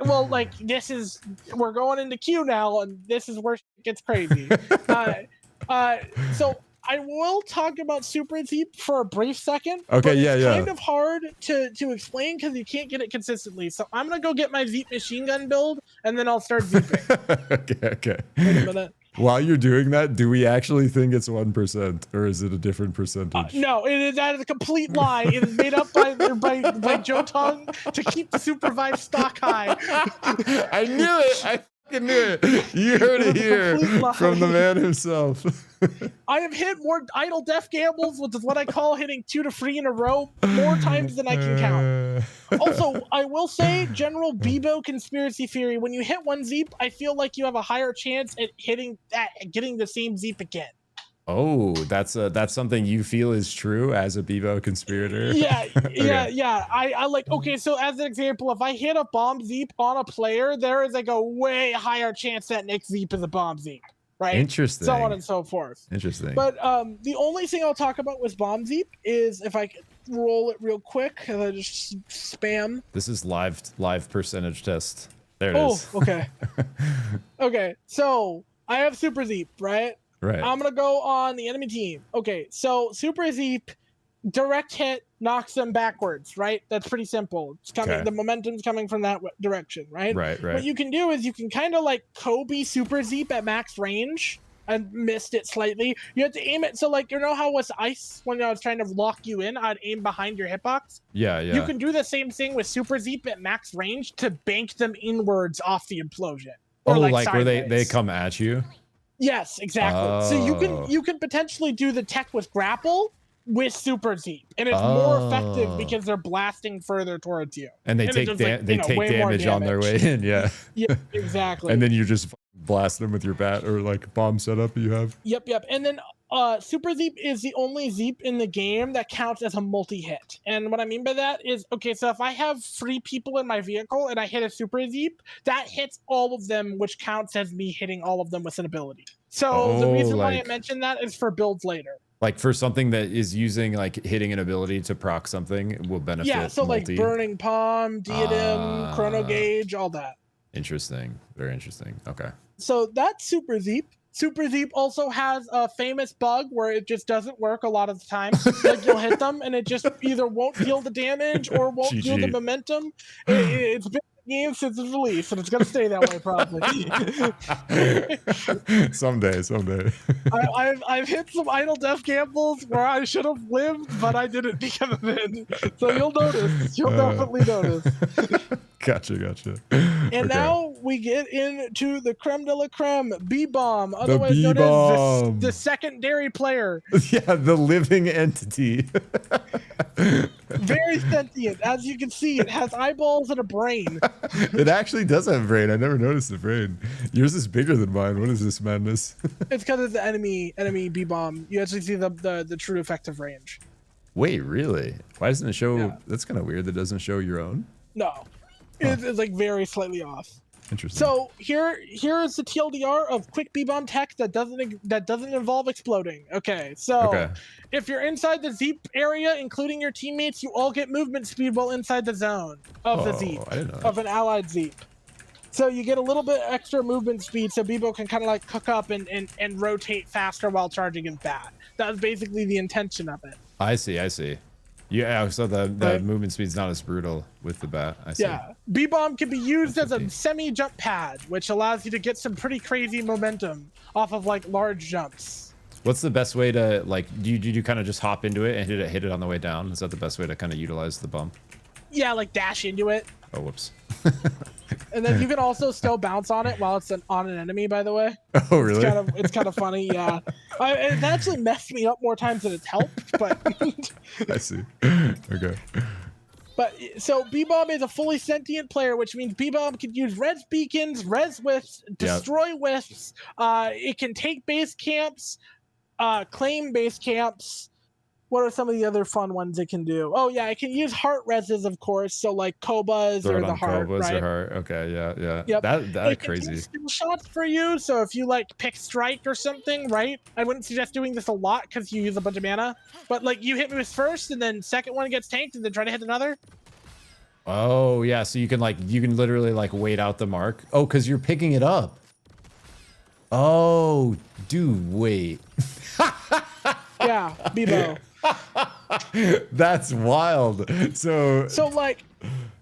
well, like we're going into Q now, and this is where it gets crazy. So I will talk about Super Zeep for a brief second. Okay, It's kind of hard to explain because you can't get it consistently. So I'm gonna go get my Zeep machine gun build, and then I'll start Zeeping. Okay. Wait a minute. While you're doing that, do we actually think it's 1%, or is it a different percentage? No, that is a complete lie. It is made up by Joe Tonk to keep the SUPERVIVE stock high. I knew it. I fucking knew it. You heard it here from the man himself. I have hit more idle death gambles, which is what I call hitting 2 to 3 in a row, more times than I can count. Also, I will say, general Beebo conspiracy theory, when you hit one Zeep, I feel like you have a higher chance at getting the same Zeep again. Oh, that's something you feel is true as a Beebo conspirator? Yeah. I like, okay, so as an example, if I hit a bomb Zeep on a player, there is like a way higher chance that next Zeep is a bomb Zeep. Right? Interesting. So on and so forth. Interesting. But the only thing I'll talk about with Bomb Zeep is if I could roll it real quick and I just spam. This is live percentage test. There it is. Oh, okay. Okay, so I have Super Zeep, right? Right. I'm gonna go on the enemy team. Okay, so Super Zeep, direct hit knocks them backwards, right? That's pretty simple. It's coming. Okay. The momentum's coming from that direction, right? Right. What you can do is you can kind of like Kobe Super Zeep at max range. I missed it slightly. You have to aim it. So like, you know how with ice, when I was trying to lock you in, I'd aim behind your hitbox? Yeah. You can do the same thing with Super Zeep at max range to bank them inwards off the implosion. Or like where they come at you? Yes, exactly. Oh. So you can potentially do the tech with Grapple with Super Zeep, and it's more effective because they're blasting further towards you. And they take damage on their way in, yeah. Yeah, exactly. And then you just blast them with your bat or like bomb setup you have. Yep. And then Super Zeep is the only Zeep in the game that counts as a multi-hit. And what I mean by that is, okay, so if I have 3 people in my vehicle and I hit a Super Zeep, that hits all of them, which counts as me hitting all of them with an ability. So the reason why I mentioned that is for builds later. Like for something that is using like hitting an ability to proc something will benefit. Yeah, so like Burning Palm, Diadem, Chrono Gauge, all that. Interesting. Very interesting. Okay. So that's Super Zeep. Super Zeep also has a famous bug where it just doesn't work a lot of the time. Like you'll hit them and it just either won't deal the damage or won't deal the momentum. It's been game since its release, and it's gonna stay that way probably. someday. I've hit some idle death gambles where I should have lived, but I didn't because of it. So you'll notice. You'll definitely notice. Gotcha. And now we get into the creme de la creme, Beebomb, otherwise known as the secondary player. Yeah, the living entity. Very sentient. As you can see, it has eyeballs and a brain. It actually does have a brain. I never noticed the brain. Yours is bigger than mine. What is this madness? It's because of the enemy Beebomb. You actually see the true effective range. Wait, really? Why doesn't it show? Yeah. That's kind of weird. That doesn't show your own. No. It's like very slightly off. Interesting. So here is the TLDR of quick Beebomb tech that doesn't involve exploding. Okay, so if you're inside the Zeep area, including your teammates, you all get movement speed while inside the zone of the Zeep, of an allied Zeep. So you get a little bit extra movement speed, so Beebo can kind of like cook up and rotate faster while charging his bat. That was basically the intention of it. I see. Yeah, so the movement speed's not as brutal with the bat. I see. Yeah, Beebomb can be used as a semi-jump pad, which allows you to get some pretty crazy momentum off of like large jumps. What's the best way to like? Do you kind of just hop into it and hit it on the way down? Is that the best way to kind of utilize the bump? Yeah, like dash into it. Oh, whoops. And then you can also still bounce on it while it's on an enemy, by the way. Oh, really? It's kind of funny, yeah. It's actually messed me up more times than it's helped, but... I see. Okay. But so Beebomb is a fully sentient player, which means Beebomb can use res beacons, res whiffs, destroy whiffs. It can take base camps, claim base camps. What are some of the other fun ones it can do? Oh yeah, it can use heart reses, of course. So like Kobas or the heart, right? Or heart. Okay, yeah. Yep. That it crazy. Can take skill shots for you. So if you like pick strike or something, right? I wouldn't suggest doing this a lot because you use a bunch of mana. But like you hit moves first, and then second one gets tanked, and then try to hit another. Oh yeah, so you can literally like wait out the mark. Oh, because you're picking it up. Oh, dude, wait. Yeah, Beebo. That's wild. So like,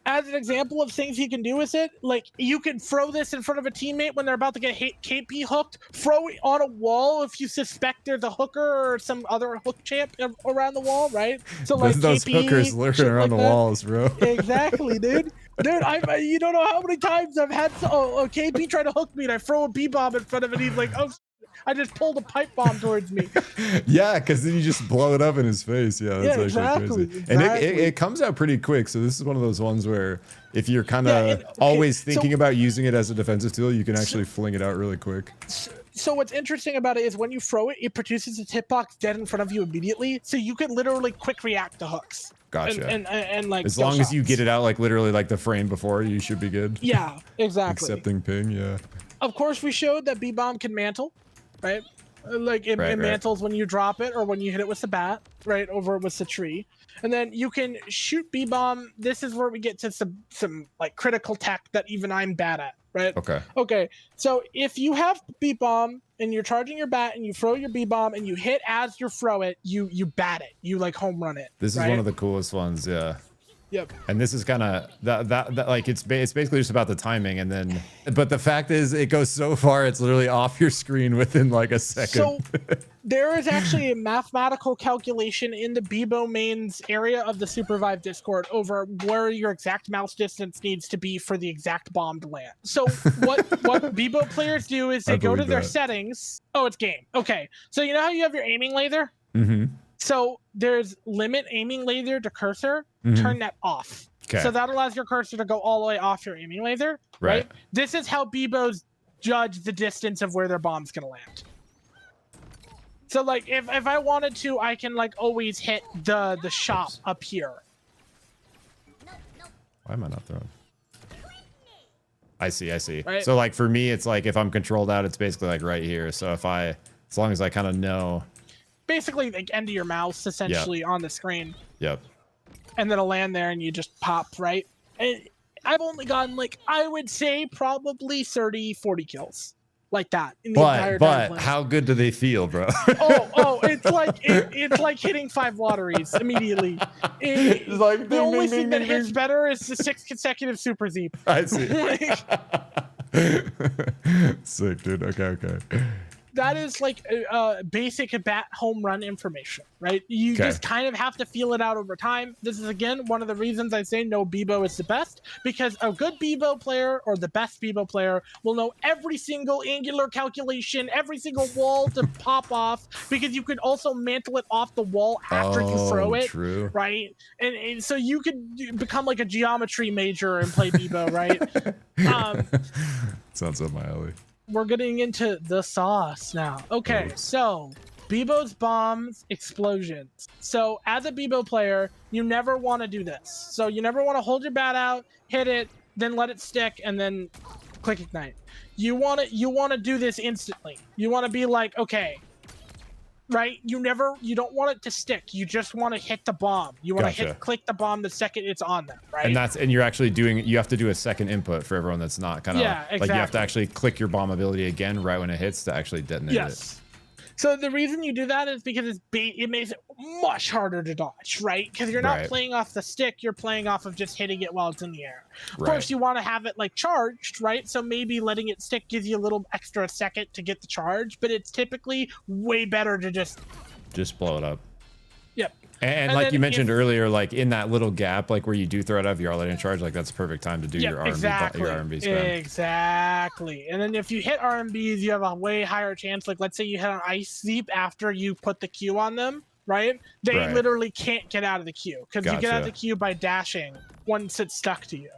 as an example of things you can do with it, like you can throw this in front of a teammate when they're about to get KP hooked. Throw it on a wall if you suspect there's a hooker or some other hook champ around the wall, right? So like those KP, hookers lurking around the walls, bro. Exactly, dude. Dude, you don't know how many times I've had KP try to hook me and I throw a Beebomb in front of it. He's like, oh. I just pulled a pipe bomb towards me. Yeah, because then you just blow it up in his face. Yeah, that's actually crazy. And it comes out pretty quick. So this is one of those ones where if you're kind of always thinking about using it as a defensive tool, you can actually fling it out really quick. So what's interesting about it is when you throw it, it produces a hitbox dead in front of you immediately. So you can literally quick react to hooks. Gotcha. And like as long as you get it out like literally like the frame before, you should be good. Yeah, exactly. Accepting ping, yeah. Of course, we showed that Beebomb can mantle. Right, like it mantles when you drop it or when you hit it with the bat, right, over with the tree, and then you can shoot Beebomb. This is where we get to some like critical tech that even I'm bad at, right? Okay. So if you have Beebomb and you're charging your bat and you throw your Beebomb and you hit as you throw it, you bat it, you like home run it. This is one of the coolest ones, yeah. Yep. And this is kind of that like it's basically just about the timing, and then but the fact is it goes so far it's literally off your screen within like a second. So there is actually a mathematical calculation in the Beebo mains area of the SUPERVIVE Discord over where your exact mouse distance needs to be for the exact bomb to land. So what Beebo players do is they go to their settings. Oh, it's game. Okay. So you know how you have your aiming laser? Mm-hmm. So there's limit aiming laser to cursor. Turn that off. Okay. So that allows your cursor to go all the way off your aiming laser. Right. This is how Beebos judge the distance of where their bomb's gonna land. So like if I wanted to, I can like always hit the shop up here. Why am I not throwing? I see. Right. So like for me, it's like if I'm controlled out, it's basically like right here. So if as long as I kind of know. Basically like end of your mouse essentially on the screen. Yep. And then it'll land there and you just pop, right? And I've only gotten like, I would say probably 30, 40 kills like that in the entire time. But how good do they feel, bro? it's like hitting 5 lotteries immediately. The only thing that hits better is the 6 consecutive Super Zeep. I see. Sick, dude. Okay. That is like basic bat home run information, right? You just kind of have to feel it out over time. This is, again, one of the reasons I say no Beebo is the best, because a good Beebo player or the best Beebo player will know every single angular calculation, every single wall to pop off, because you could also mantle it off the wall after you throw it, right? And so you could become like a geometry major and play Beebo, right? Sounds up my alley. We're getting into the sauce now. Okay, so Beebo's bombs, explosions. So as a Beebo player, you never want to do this. So you never want to hold your bat out, hit it, then let it stick, and then click ignite. You want to do this instantly. You want to be like, okay, right? You don't want it to stick. You just want to hit the bomb. You want to click the bomb the second it's on them, right? And you're actually you have to do a second input for everyone that's not kind of like you have to actually click your bomb ability again right when it hits to actually detonate it. So the reason you do that is because it makes it much harder to dodge, right? Because you're not playing off the stick, you're playing off of just hitting it while it's in the air. Of course, you want to have it like charged, right? So maybe letting it stick gives you a little extra second to get the charge, but it's typically way better to just blow it up. Yep. And like you mentioned earlier, like in that little gap, like where you do throw it out, you are letting charge, like that's the perfect time to do your RMB, your RMB spam. Exactly. And then if you hit RMBs, you have a way higher chance. Like let's say you hit an Ice Zeep after you put the Q on them, right? They literally can't get out of the queue because you get out of the queue by dashing once it's stuck to you.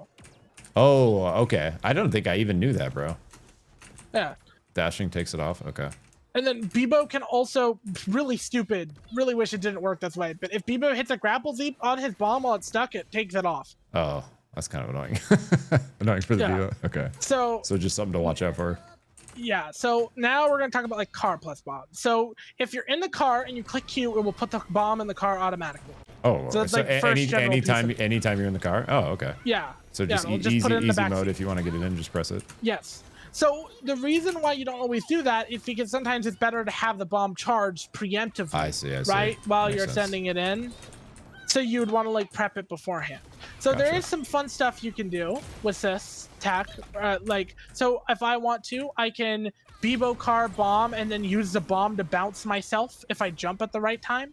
Oh, okay. I don't think I even knew that, bro. Yeah. Dashing takes it off. Okay. And then Beebo can also, really stupid, really wish it didn't work this way, but if Beebo hits a Grapple Zeep on his bomb while it's stuck, it takes it off. Oh, that's kind of annoying. Annoying for the Beebo. Okay. So just something to watch out for. Yeah, so now we're going to talk about like car plus bomb. So if you're in the car and you click Q, it will put the bomb in the car automatically. Oh, so it's like anytime you're in the car? Oh, okay. Yeah. So just easy mode if you want to get it in, just press it. Yes. So the reason why you don't always do that is because sometimes it's better to have the bomb charged preemptively. I see. Right? While you're sending it in. So you would want to like prep it beforehand. So there is some fun stuff you can do with this tech. So if I want to, I can Beebo car bomb and then use the bomb to bounce myself if I jump at the right time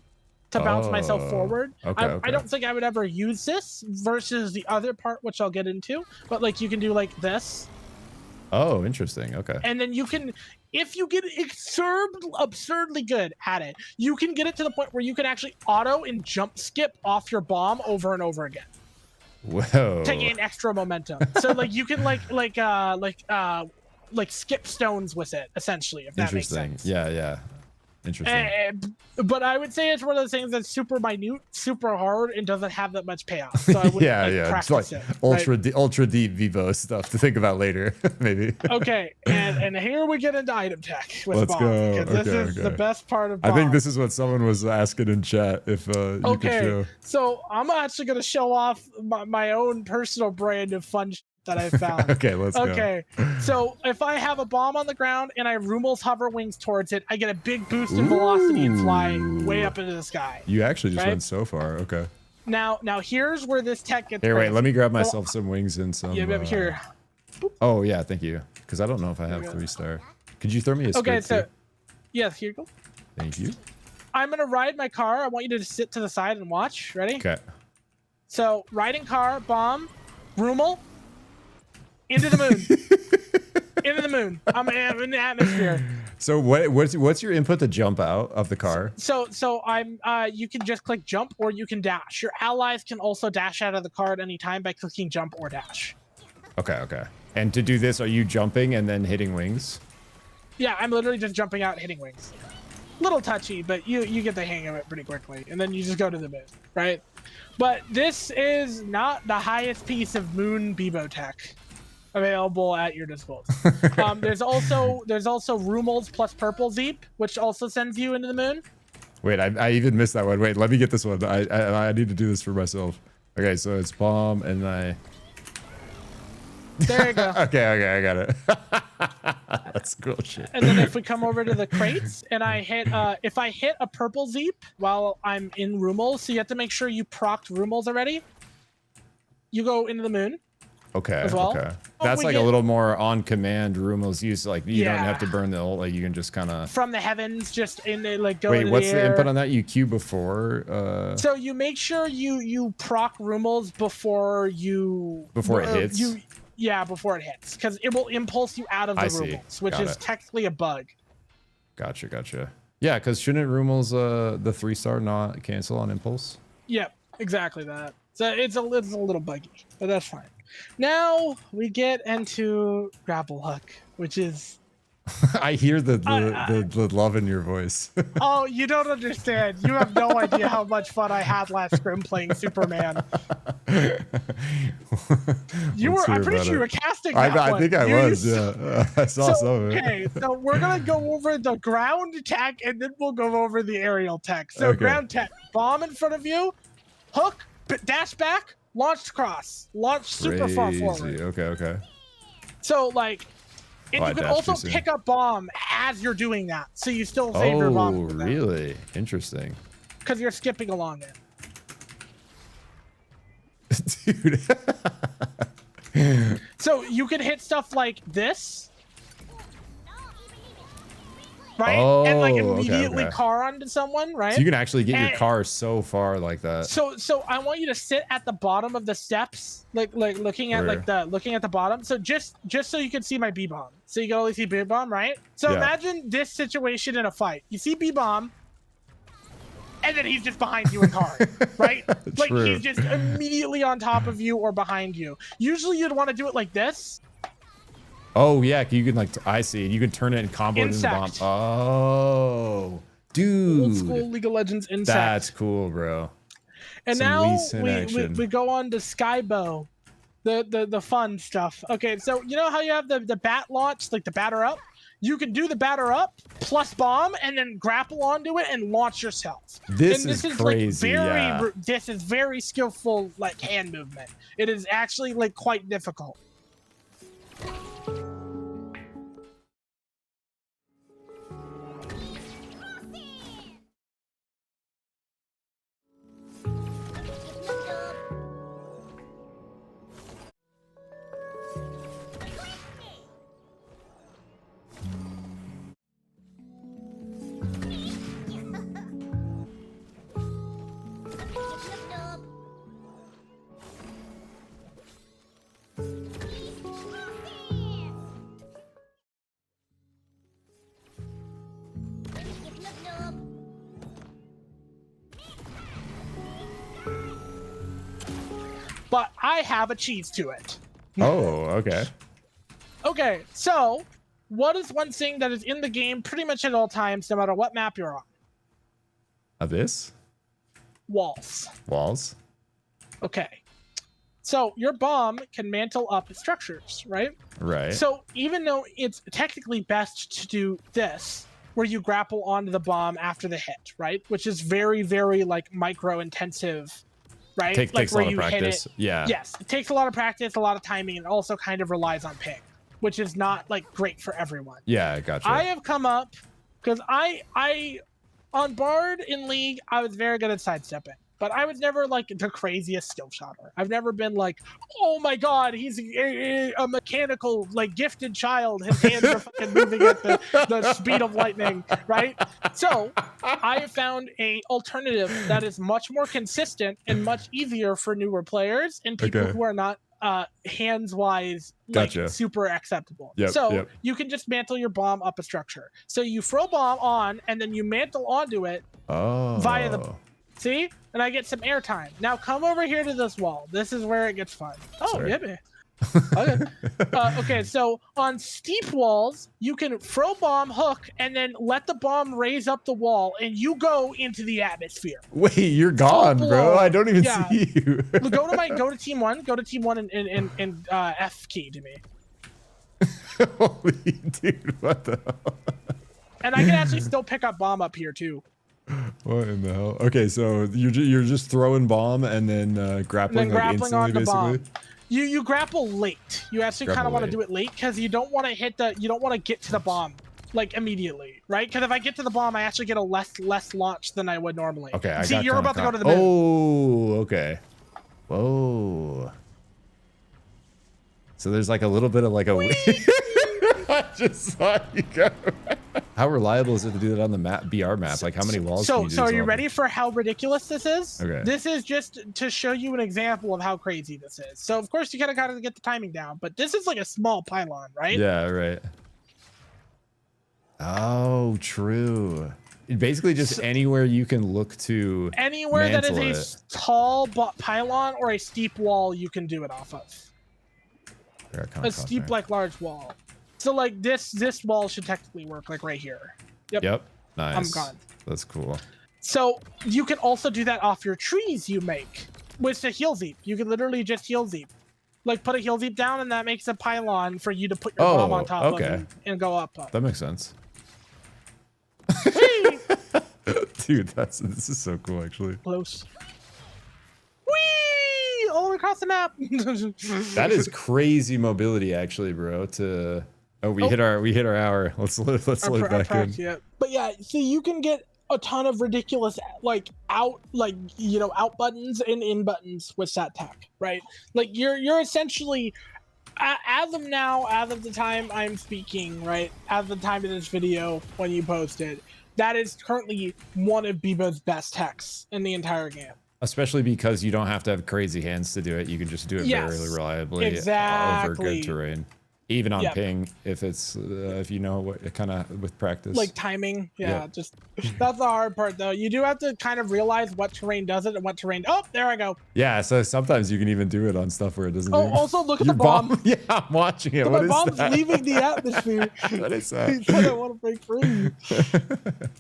to bounce myself forward. I don't think I would ever use this versus the other part, which I'll get into. But like you can do like this. Oh, interesting. Okay. And then you can, if you get absurdly good at it, you can get it to the point where you can actually auto and jump skip off your bomb over and over again. Whoa. To gain extra momentum. So like you can like skip stones with it essentially, if that makes sense. Yeah. Interesting. But I would say it's one of those things that's super minute, super hard, and doesn't have that much payoff. So I wouldn't practice it. Ultra deep Beebo stuff to think about later, maybe. Okay, and here we get into item tech with Bomb. Go. This is the best part of Bomb. I think this is what someone was asking in chat if you could show. So I'm actually going to show off my own personal brand of fun that I found. Okay, let's go. Okay, so if I have a bomb on the ground and I Rumel's hover wings towards it, I get a big boost in velocity and fly way up into the sky. You actually just went so far. Okay. Now here's where this tech gets. Here, wait. Let me grab myself some wings and some. Yeah, here. Oh yeah, thank you. Because I don't know if I have 3-star. Could you throw me a scoop? Okay, so yes, here you go. Thank you. I'm gonna ride my car. I want you to sit to the side and watch. Ready? Okay. So riding car, bomb, Rumel. Into the moon. Into the moon. I'm in the atmosphere. So what's your input to jump out of the car? So I'm you can just click jump or you can dash. Your allies can also dash out of the car at any time by clicking jump or dash. Okay. And to do this, are you jumping and then hitting wings? Yeah, I'm literally just jumping out and hitting wings. Little touchy, but you get the hang of it pretty quickly. And then you just go to the moon, right? But this is not the highest piece of moon Beebo tech available at your disposal. There's also Rumel's plus purple Zeep, which also sends you into the moon. Wait, I even missed that one. Wait, let me get this one. I need to do this for myself. Okay, so it's bomb and There you go. Okay, I got it. That's cool shit. And then if we come over to the crates and I hit, if I hit a purple Zeep while I'm in Rumel, so you have to make sure you procced Rumels already. You go into the moon. Okay. Well. Okay. That's like a little more on command Rumel's use. Like you don't have to burn the ult. Like you can just kind of from the heavens, just in the like go. Wait, into what's the input on that? You queue before. So you make sure you proc Rumel's before it hits. Before it hits, because it will impulse you out of the Rumel's, which is technically a bug. Gotcha. Yeah, because shouldn't Rumel's the 3-star not cancel on impulse? Yep, exactly that. So it's a little buggy, but that's fine. Now we get into grapple hook, which is. I hear the love in your voice. Oh, you don't understand. You have no idea how much fun I had last scrim playing Superman. I'm pretty sure you were casting that one. I think I was. Yeah, I saw some of it. Okay, so we're gonna go over the ground tech and then we'll go over the aerial tech. So ground tech, bomb in front of you, hook, dash back, launched cross, launch super far forward. Okay. So like. And you can also pick up bomb as you're doing that, so you still save your bomb. Oh, really? Interesting. Because you're skipping along it. Dude. So you can hit stuff like this. right? Oh, and like okay, immediately okay. car onto someone, right? So you can actually get your And- car so far like that. So I want you to sit at the bottom of the steps, like looking at the bottom. So just so you can see my Beebomb. So you can only see Beebomb, right? So Yeah. imagine this situation in a fight. You see Beebomb, and then he's just behind you in car, right? Like True. he's just immediately on top of you or behind you. Usually you'd want to do it like this. Oh yeah, you can like I see it. You can turn it and combo it into the bomb. Insect. Oh, dude. Old school League of Legends insect. That's cool, bro. And Some now Lee Sin action. we go on to Skybow, the fun stuff. Okay, so you know how you have the bat launch, like the batter up? You can do the batter up plus bomb and then grapple onto it and launch yourself. This And is crazy, yeah. This is very skillful, like hand movement. It is actually like quite difficult. But I have a cheese to it. Oh, okay. Okay, so what is one thing that is in the game pretty much at all times, no matter what map you're on? Abyss? Walls. Walls? Okay. So your bomb can mantle up structures, right? Right. So even though it's technically best to do this, where you grapple onto the bomb after the hit, right? Which is very, very like micro intensive, right? Takes a lot of practice. Yeah. Yes, it takes a lot of practice, a lot of timing, and also kind of relies on ping, which is not like great for everyone. Yeah, I gotcha. I have come up because I on Bard in League, I was very good at sidestepping, but I was never like the craziest skill shotter. I've never been like, oh my god, he's a mechanical, like gifted child. His hands are fucking moving at the speed of lightning, right? So I have found a alternative that is much more consistent and much easier for newer players and people Okay. who are not hands wise like Gotcha. super acceptable. Yep, So yep. you can just mantle your bomb up a structure. So you throw bomb on and then you mantle onto it Oh. via the see, and I get some airtime. Now come over here to this wall. This is where it gets fun. Oh, Sorry. yippee. Okay. Okay, so on steep walls, you can throw bomb, hook, and then let the bomb raise up the wall, and you go into the atmosphere. Wait, you're gone, bro. below. I don't even Yeah. see you. Go to team one. Go to team one and F key to me. Holy dude, what the hell? And I can actually still pick up bomb up here too. What in the hell? Okay, so you're just throwing bomb and then grappling, like instantly, on the basically. bomb. You grapple late. You actually kind Grapple of want to late. do it late because you don't want to you don't want to get to the bomb like immediately, right? Because if I get to the bomb, I actually get a less launch than I would normally. Okay, I See, got you're kinda about to go caught. to the moon. Oh, okay. Whoa. So there's like a little bit of like a. I just saw you go. How reliable is it to do that on the map, BR map? Like how many walls? Can you do So are you on? ready for how ridiculous this is? Okay. This is just to show you an example of how crazy this is. So of course you gotta get the timing down, but this is like a small pylon, right? Yeah, right. Oh, true. Basically, just anywhere you can look to. Anywhere that is mantle a it. tall pylon or a steep wall, you can do it off of. A steep, like large wall. So like this wall should technically work like right here. Yep. Yep. Nice. I'm gone. That's cool. So you can also do that off your trees you make with the heel zeep. You can literally just heel zeep. Like put a heel zeep down and that makes a pylon for you to put your bomb on top of and go up. That makes sense. Whee! Dude, this is so cool actually. Close. Whee! All across the map. That is crazy mobility actually, bro. We hit our hour. Let's load back in. Yeah. But yeah, so you can get a ton of ridiculous out buttons and in buttons with that tech, right? Like you're essentially As of now, as of the time I'm speaking, right, as of the time of this video when you post it, that is currently one of Beebo's best techs in the entire game. Especially because you don't have to have crazy hands to do it. You can just do it very reliably over good terrain. Even on ping, if it's if you know what kind of with practice, like timing. Just that's the hard part though. You do have to kind of realize what terrain does it and what terrain. Oh, there I go. Yeah, so sometimes you can even do it on stuff where it doesn't. Oh, also look at the bomb. Yeah, I'm watching it. So what my is bomb's that? leaving the atmosphere. What is that? He said I want to break free.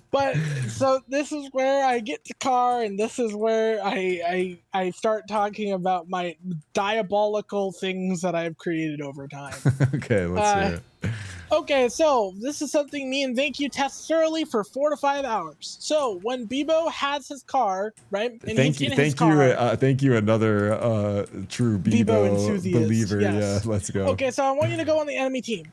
But so this is where I get to car, and this is where I start talking about my diabolical things that I've created over time. Okay, let's hear it. Okay, so this is something me and Thank You test thoroughly for 4 to 5 hours. So when Beebo has his car, right? And thank you, another true Beebo enthusiast. believer. Yes. Yeah, let's go. Okay, so I want you to go on the enemy team.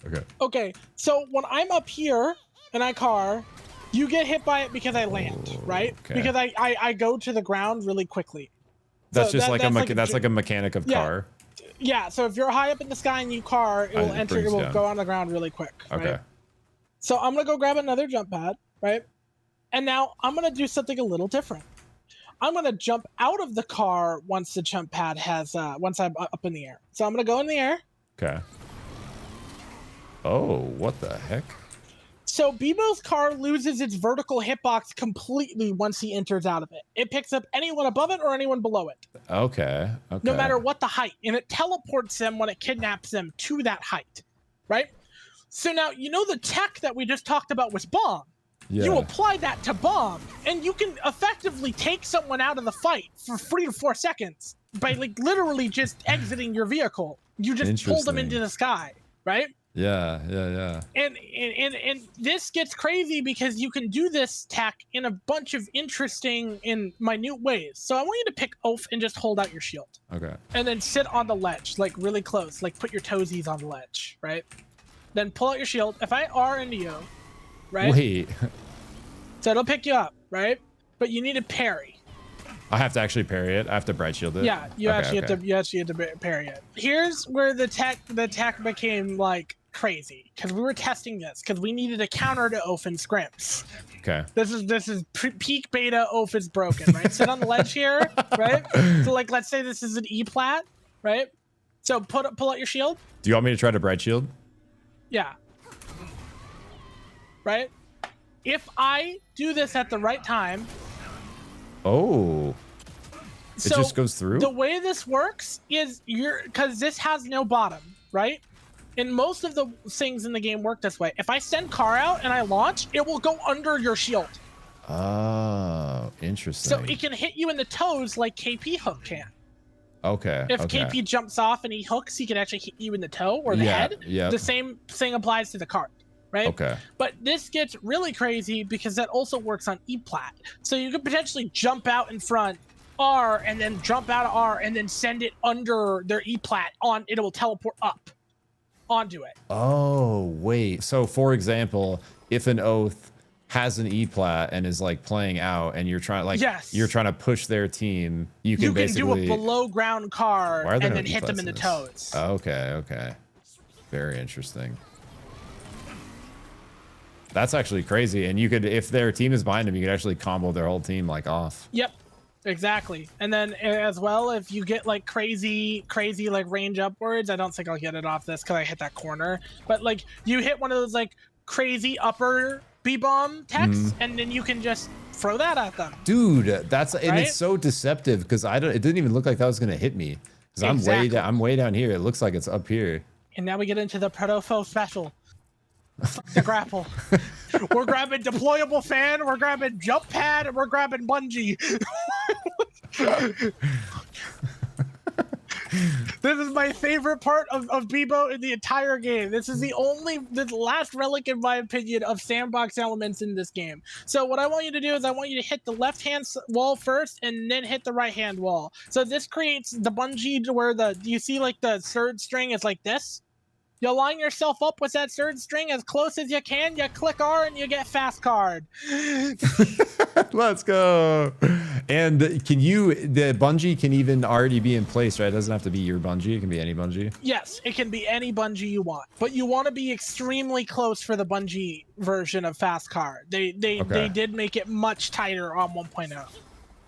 Okay. Okay, so when I'm up here and I car, you get hit by it because I land, right? Okay. Because I go to the ground really quickly. That's so just like a mechanic of car. Yeah, so if you're high up in the sky and you car, it will go on the ground really quick. Okay. Right? So I'm gonna go grab another jump pad, right? And now I'm gonna do something a little different. I'm gonna jump out of the car once the jump pad has once I'm up in the air. So I'm gonna go in the air. Okay. Oh, what the heck? So Beebo's car loses its vertical hitbox completely once he enters out of it. It picks up anyone above it or anyone below it. Okay. No matter what the height. And it teleports them when it kidnaps them to that height. Right? So now, you know the tech that we just talked about was bomb. Yeah. You apply that to bomb, and you can effectively take someone out of the fight for 3 to 4 seconds by like literally just exiting your vehicle. You just pull them into the sky, right? Yeah. And this gets crazy because you can do this tech in a bunch of interesting and minute ways. So I want you to pick Oaf and just hold out your shield. Okay. And then sit on the ledge, like really close, like put your toesies on the ledge, right? Then pull out your shield. If I R into you, right? Wait. So it'll pick you up, right? But you need to parry. I have to actually parry it. I have to bright shield it. Yeah, you actually have to parry it. Here's where the tech became like crazy because we were testing this because we needed a counter to Oaf and scrimps. Okay. This is peak beta. Oaf is broken, right? Sit on the ledge here, right? So like, let's say this is an E plat, right? So pull out your shield. Do you want me to try to bright shield? Yeah. Right? If I do this at the right time. Oh. It just goes through? The way this works is because this has no bottom, right? And most of the things in the game work this way. If I send car out and I launch, it will go under your shield. Oh, interesting. So it can hit you in the toes like KP hook can. Okay. If KP jumps off and he hooks, he can actually hit you in the toe or the head. Yeah. The same thing applies to the cart, right? Okay. But this gets really crazy because that also works on E-plat. So you could potentially jump out in front, R, and then jump out of R, and then send it under their E-plat on. It will teleport up onto it. Oh, wait. So, for example, if an Oath has an E-plat and is like playing out and you're trying you're trying to push their team, you can basically do a below ground car and then hit them in the toes. Okay. Very interesting. That's actually crazy. And you could, if their team is behind them, you could actually combo their whole team like off. Yep, exactly. And then as well, if you get like crazy like range upwards, I don't think I'll get it off this because I hit that corner. But like you hit one of those like crazy upper Beebomb techs, and then you can just throw that at them. Dude, and it's so deceptive because it didn't even look like that was gonna hit me because I'm way down here. It looks like it's up here. And now we get into the ProtoFo special. The grapple. We're grabbing deployable fan, we're grabbing jump pad, and we're grabbing bungee. This is my favorite part of Beebo in the entire game. This is the last relic, in my opinion, of sandbox elements in this game. So what I want you to do is I want you to hit the left-hand wall first and then hit the right-hand wall. So this creates the bungee to where you see like the third string is like this, You line yourself up with that third string as close as you can. You click R and you get fast card. Let's go. And the bungee can even already be in place, right? It doesn't have to be your bungee. It can be any bungee. Yes, it can be any bungee you want, but you want to be extremely close for the bungee version of fast card. They did make it much tighter on 1.0.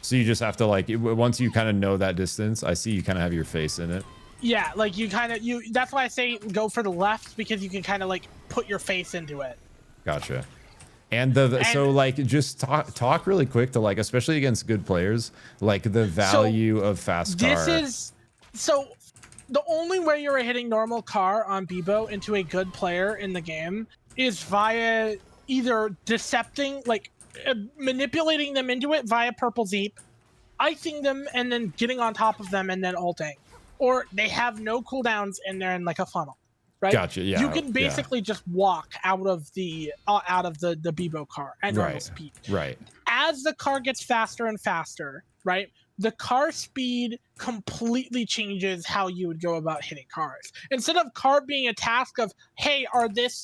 So you just have to like, once you kind of know that distance, I see you kind of have your face in it. Yeah, like that's why I say go for the left, because you can kind of like put your face into it. Gotcha. And so like just talk really quick to like, especially against good players, like the value of fast car. So the only way you're hitting normal car on Beebo into a good player in the game is via either decepting, like manipulating them into it via Purple Zeep, icing them and then getting on top of them and then ulting. Or they have no cooldowns and they're in like a funnel, right? Gotcha. Yeah. You can basically just walk out of the Beebo car at normal speed. Right. As the car gets faster and faster, right? The car speed completely changes how you would go about hitting cars. Instead of car being a task of, hey,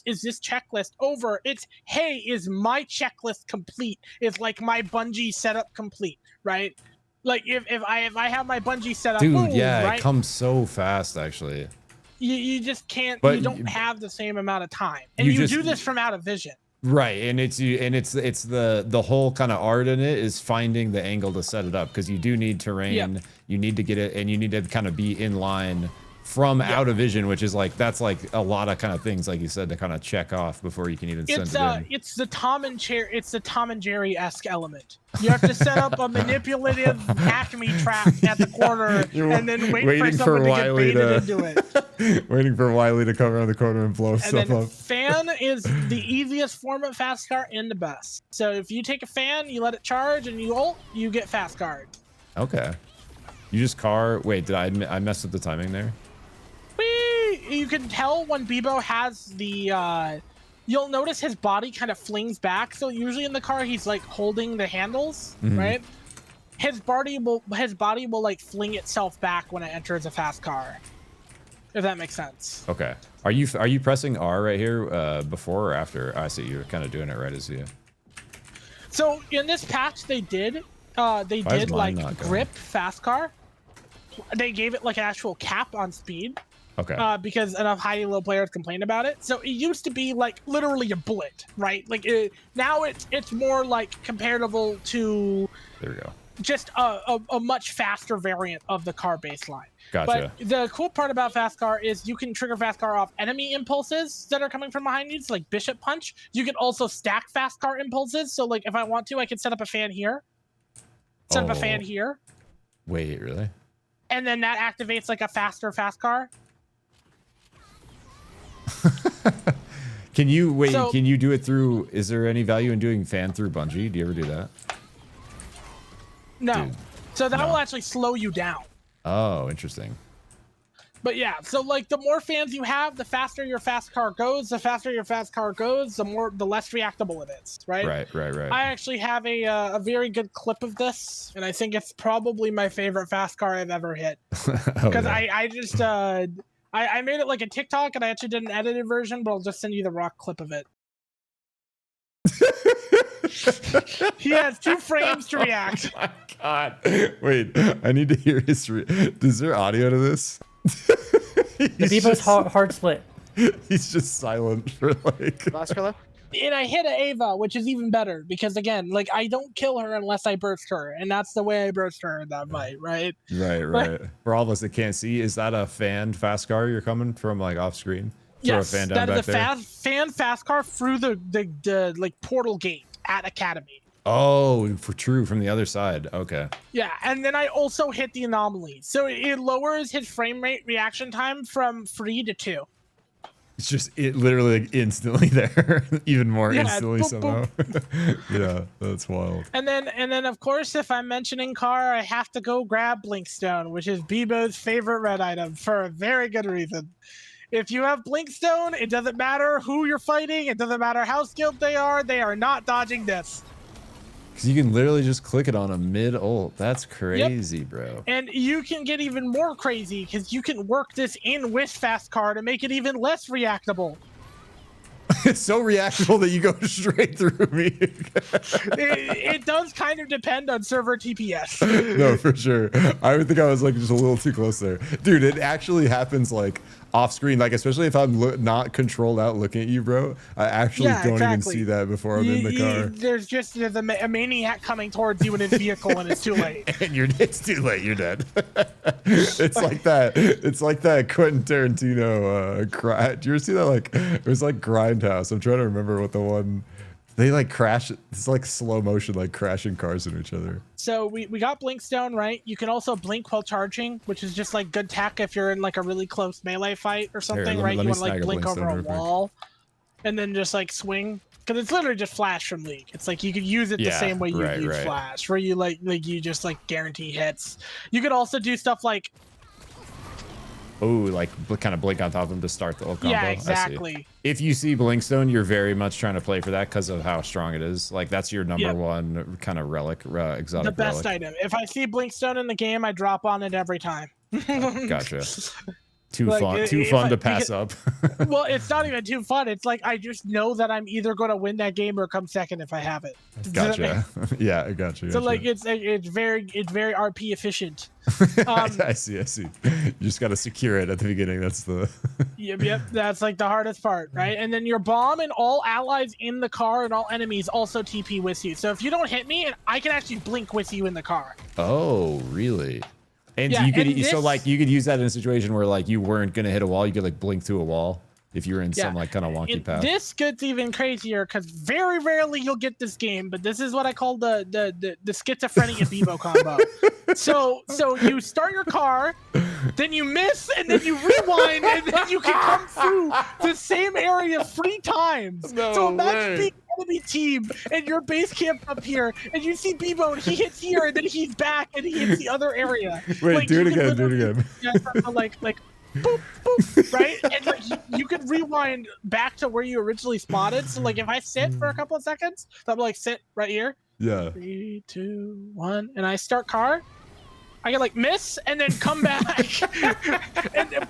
is this checklist over? It's, hey, is my checklist complete? Is like my bungee setup complete, right? Like if I have my bungee set up, dude, boom, yeah, right? It comes so fast actually. You just can't. But you don't have the same amount of time, and you do this from out of vision. Right, and it's the whole kind of art in it is finding the angle to set it up, because you do need terrain. Yep. You need to get it, and you need to kind of be in line from out of vision, which is like, that's like a lot of kind of things, like you said, to kind of check off before you can even send it in. It's the Tom and Jerry-esque element. You have to set up a manipulative Acme trap at the corner and then wait for someone to get baited into it. Waiting for Wiley to come around the corner and blow stuff up. Fan is the easiest form of fast car and the best. So if you take a fan, you let it charge, and you ult, you get fast card. Okay. You just wait, did I mess up the timing there? You can tell when Beebo has the you'll notice his body kind of flings back. So usually in the car he's like holding the handles, right? His body will like fling itself back when it enters a fast car. If that makes sense. Okay. Are you pressing R right here before or after? I see you're kind of doing it right as you. So in this patch they did like grip fast car. They gave it like an actual cap on speed. Okay. Because enough high-low players complain about it. So it used to be like literally a bullet, right? Like now it's more like comparable to. There we go. Just a much faster variant of the car baseline. Gotcha. But the cool part about fast car is you can trigger fast car off enemy impulses that are coming from behind you. It's like Bishop Punch. You can also stack fast car impulses. So like if I want to, I can set up a fan here. Set up a fan here. Wait, really? And then that activates like a faster fast car. Can you do it through, is there any value in doing fan through bungee? Do you ever do that? No. Dude, so that will actually slow you down. Oh, interesting. But yeah, so like the more fans you have, the faster your fast car goes. The faster your fast car goes, the less reactable it is, right? Right. I actually have a very good clip of this, and I think it's probably my favorite fast car I've ever hit. Because I just I made it like a TikTok, and I actually did an edited version, but I'll just send you the raw clip of it. He has 2 frames to react. Oh my god! Wait, I need to hear his. Is there audio to this? The Beebo's hard split. He's just silent for like. And I hit an Ava, which is even better because again, like I don't kill her unless I burst her, and that's the way I burst her in that fight, right? Right. For all of us that can't see, is that a fanned fast car you're coming from like off screen? Yes, that is a fan fast car through the like portal gate at Academy. Oh, from the other side. Okay. Yeah, and then I also hit the anomaly, so it lowers his frame rate reaction time from 3 to 2. It's just literally like instantly there, even more instantly boop, somehow. Yeah, that's wild. And then of course, if I'm mentioning car, I have to go grab Blinkstone, which is Beebo's favorite red item for a very good reason. If you have Blinkstone, it doesn't matter who you're fighting, it doesn't matter how skilled they are not dodging this. Because you can literally just click it on a mid ult. That's crazy, bro. And you can get even more crazy because you can work this in with fast car to make it even less reactable. It's so reactable that you go straight through me. It does kind of depend on server TPS. No, for sure. I would think I was like just a little too close there. Dude, it actually happens like off screen, like especially if I'm not controlled out looking at you, bro. I actually don't even see that before I'm in the car. There's a maniac coming towards you in his vehicle and it's too late. And it's too late, you're dead. It's like that. It's like that Quentin Tarantino do you ever see that? Like it was like Grindhouse. I'm trying to remember what the one they like crash. It's like slow motion, like crashing cars into each other. So we got Blinkstone, right? You can also blink while charging, which is just like good tech if you're in like a really close melee fight or something, right? You want to like blink over a wall and then just like swing. Because it's literally just Flash from League. It's like you could use it the same way you use Flash, where you like you just like guarantee hits. You could also do stuff like like kind of blink on top of them to start the ult combo. Yeah, exactly. If you see Blinkstone, you're very much trying to play for that because of how strong it is. Like that's your number one kind of relic, exotic. The best item. If I see Blinkstone in the game, I drop on it every time. Gotcha. Too fun to pass up. Well, it's not even too fun. It's like I just know that I'm either going to win that game or come second if I have it. Gotcha. Yeah, I gotcha. So like it's very RP efficient. I see. You just got to secure it at the beginning. That's the yep. That's like the hardest part, right? And then your bomb and all allies in the car and all enemies also TP with you. So if you don't hit me, I can actually blink with you in the car. Oh, really? And you could you could use that in a situation where like you weren't gonna hit a wall. You could like blink through a wall if you're in some like kind of wonky path. This gets even crazier because very rarely you'll get this game, but this is what I call the schizophrenia Beebo combo. So you start your car, then you miss, and then you rewind, and then you can come through the same area 3 times. So imagine being enemy team and your base camp up here and you see Beebo and he hits here and then he's back and he hits the other area. Wait, like, do it again. Like boop, boop, right? And like you could rewind back to where you originally spotted. So like if I sit for a couple of seconds, I'm like sit right here. Yeah. 3, 2, 1, and I start car. I can like miss and then come back.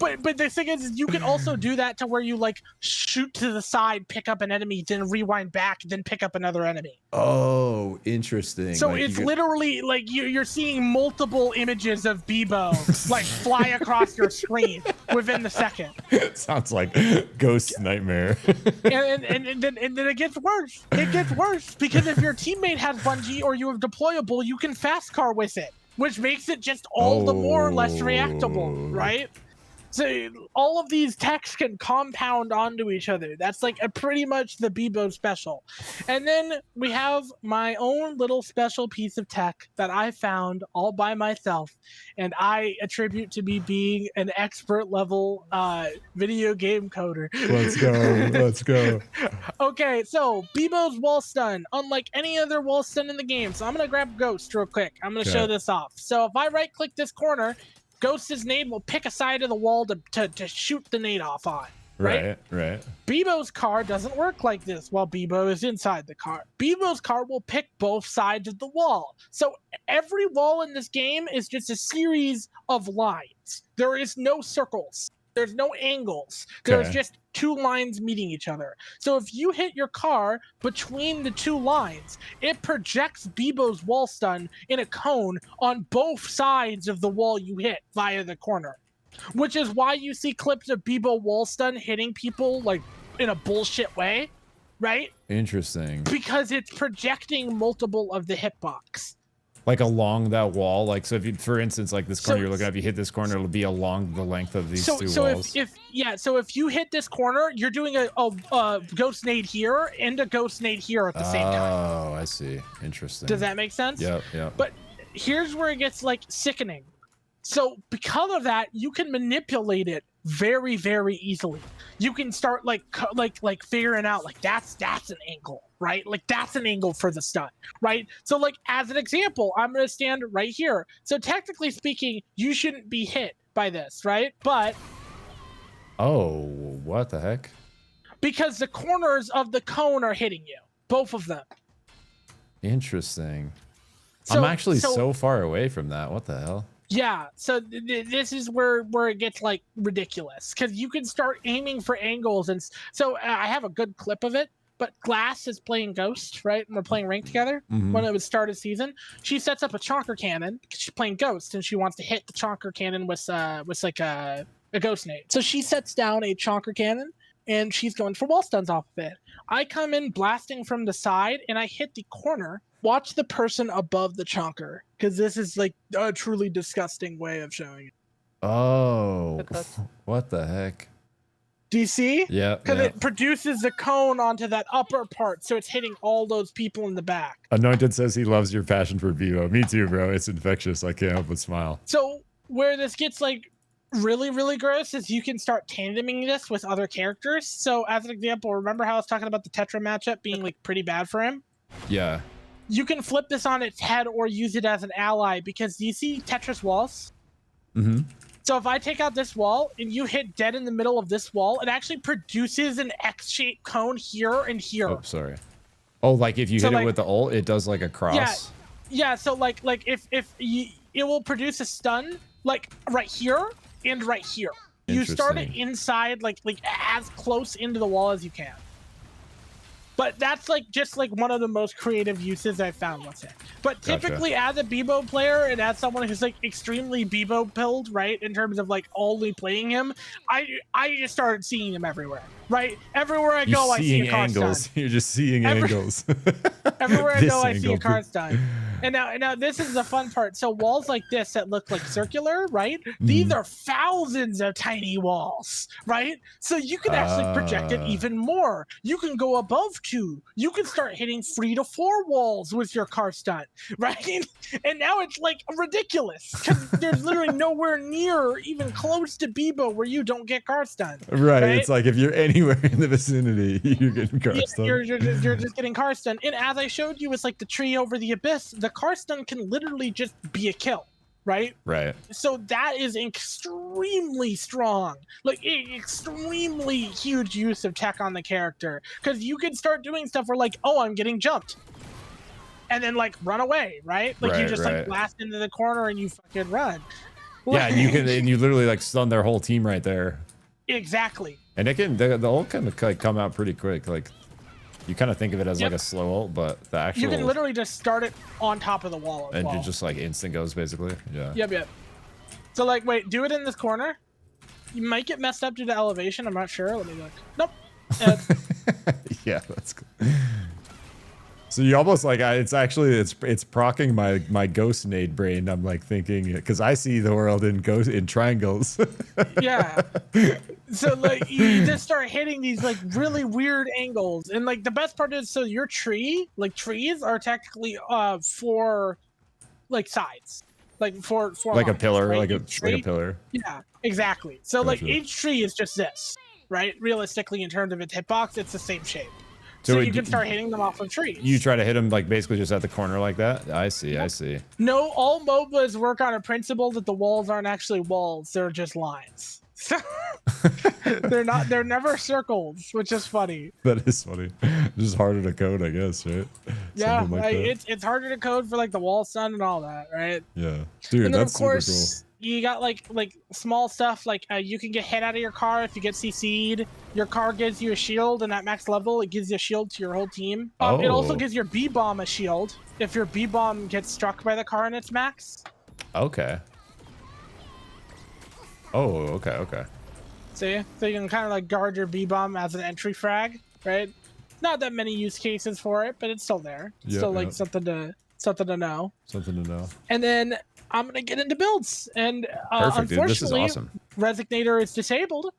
but the thing is you can also do that to where you like shoot to the side, pick up an enemy, then rewind back, then pick up another enemy. Oh, interesting. So like it's literally like you're seeing multiple images of Beebo like fly across your screen within the second. Sounds like Ghost Nightmare. and then it gets worse. It gets worse because if your teammate has bungee or you have deployable, you can fast car with it, which makes it just all the more less reactable, right? So all of these techs can compound onto each other. That's like pretty much the Beebo special. And then we have my own little special piece of tech that I found all by myself, and I attribute to me being an expert level video game coder. Let's go. Okay, so Beebo's wall stun, unlike any other wall stun in the game. So I'm gonna grab Ghost real quick. I'm gonna show this off. So if I right click this corner, Ghost's nade will pick a side of the wall to shoot the nade off on. Right. Beebo's car doesn't work like this while Beebo is inside the car. Beebo's car will pick both sides of the wall. So every wall in this game is just a series of lines. There is no circles. There's no angles. There's just 2 lines meeting each other. So if you hit your car between the 2 lines, it projects Beebo's wall stun in a cone on both sides of the wall you hit via the corner. Which is why you see clips of Beebo wall stun hitting people like in a bullshit way, right? Interesting. Because it's projecting multiple of the hitbox. Like along that wall, like so if you, for instance, like this corner you're looking at, if you hit this corner, it'll be along the length of these 2 walls. So if you hit this corner, you're doing a ghost nade here and a ghost nade here at the same time. Oh, I see. Interesting. Does that make sense? Yep. But here's where it gets like sickening. So because of that, you can manipulate it very, very easily. You can start like figuring out like that's an angle, right? Like that's an angle for the stun, right? So like as an example, I'm gonna stand right here. So technically speaking, you shouldn't be hit by this, right? But what the heck? Because the corners of the cone are hitting you, both of them. Interesting. So, I'm actually so far away from that. What the hell? Yeah, so this is where it gets like ridiculous because you can start aiming for angles, and so I have a good clip of it. But Glass is playing Ghost, right? And we're playing Rank together when it was start of season. She sets up a chonker cannon because she's playing Ghost and she wants to hit the chonker cannon with like a ghost nade. So she sets down a chonker cannon and she's going for wall stuns off of it. I come in blasting from the side and I hit the corner. Watch the person above the chonker because this is like a truly disgusting way of showing it. Oh, what the heck? Do you see? Yeah. Because it produces the cone onto that upper part, so it's hitting all those people in the back. Anointed says he loves your passion for Beebo. Me too, bro. It's infectious. I can't help but smile. So where this gets like really, really gross is you can start tandeming this with other characters. So as an example, remember how I was talking about the Tetra matchup being like pretty bad for him? Yeah. You can flip this on its head or use it as an ally because do you see Tetris walls? Mm-hmm. So if I take out this wall and you hit dead in the middle of this wall, it actually produces an X-shaped cone here and here. Oh, sorry. Oh, like if you hit it with the ult, it does like a cross. Yeah. So like if it will produce a stun like right here and right here. You start it inside like as close into the wall as you can. But that's like just like one of the most creative uses I've found with it. But typically as a Beebo player and as someone who's like extremely Beebo pilled, right, in terms of like only playing him, I just started seeing him everywhere, right? Everywhere I go, I see a car stun. You're just seeing angles. Everywhere I go, I see a car stun. And now this is the fun part. So walls like this that look like circular, right? These are thousands of tiny walls, right? So you can actually project it even more. You can go above 2. You can start hitting 3 to 4 walls with your car stun, right? And now it's like ridiculous because there's literally nowhere near even close to Beebo where you don't get car stun. Right. It's like if you're anywhere in the vicinity, you're getting car stun. You're just getting car stun. And as I showed you, it's like the tree over the abyss. The car stun can literally just be a kill, right? Right. So that is extremely strong, like extremely huge use of tech on the character because you can start doing stuff where like, oh, I'm getting jumped. And then like run away, right? Like you just like blast into the corner and you fucking run. Yeah, and you literally like stun their whole team right there. Exactly. And it can the ult can like come out pretty quick. Like you kind of think of it as like a slow ult, but the actual you can literally just start it on top of the wall as well. You just like instant goes basically. Yeah. Yep. So like, wait, do it in this corner. You might get messed up due to elevation. I'm not sure. Let me look. Nope. Yeah, that's good. So you almost like it's procking my ghost nade brain. I'm like thinking because I see the world in triangles. Yeah. So like you just start hitting these like really weird angles, and like the best part is so your trees are technically 4 like sides, like four like lines, a pillar, right? like a pillar. Yeah, exactly. So like each tree is just this, right? Realistically, in terms of its hitbox, it's the same shape. So you can start hitting them off of trees. You try to hit them like basically just at the corner like that? I see, I see. No, all MOBAs work on a principle that the walls aren't actually walls. They're just lines. They're never circles, which is funny. That is funny. Just harder to code, I guess, right? Yeah, like it's harder to code for like the wall stun and all that, right? Yeah. Dude, and then that's of course, super cool. You got like small stuff like you can get hit out of your car if you get CC'd. Your car gives you a shield, and at max level, it gives you a shield to your whole team. It also gives your Beebomb a shield if your Beebomb gets struck by the car and it's max. Okay. Oh, okay. See? So you can kind of like guard your Beebomb as an entry frag, right? Not that many use cases for it, but it's still there. It's still like something to know. Something to know. And then I'm gonna get into builds, and Perfect, dude. unfortunately, this is awesome. Resignator is disabled,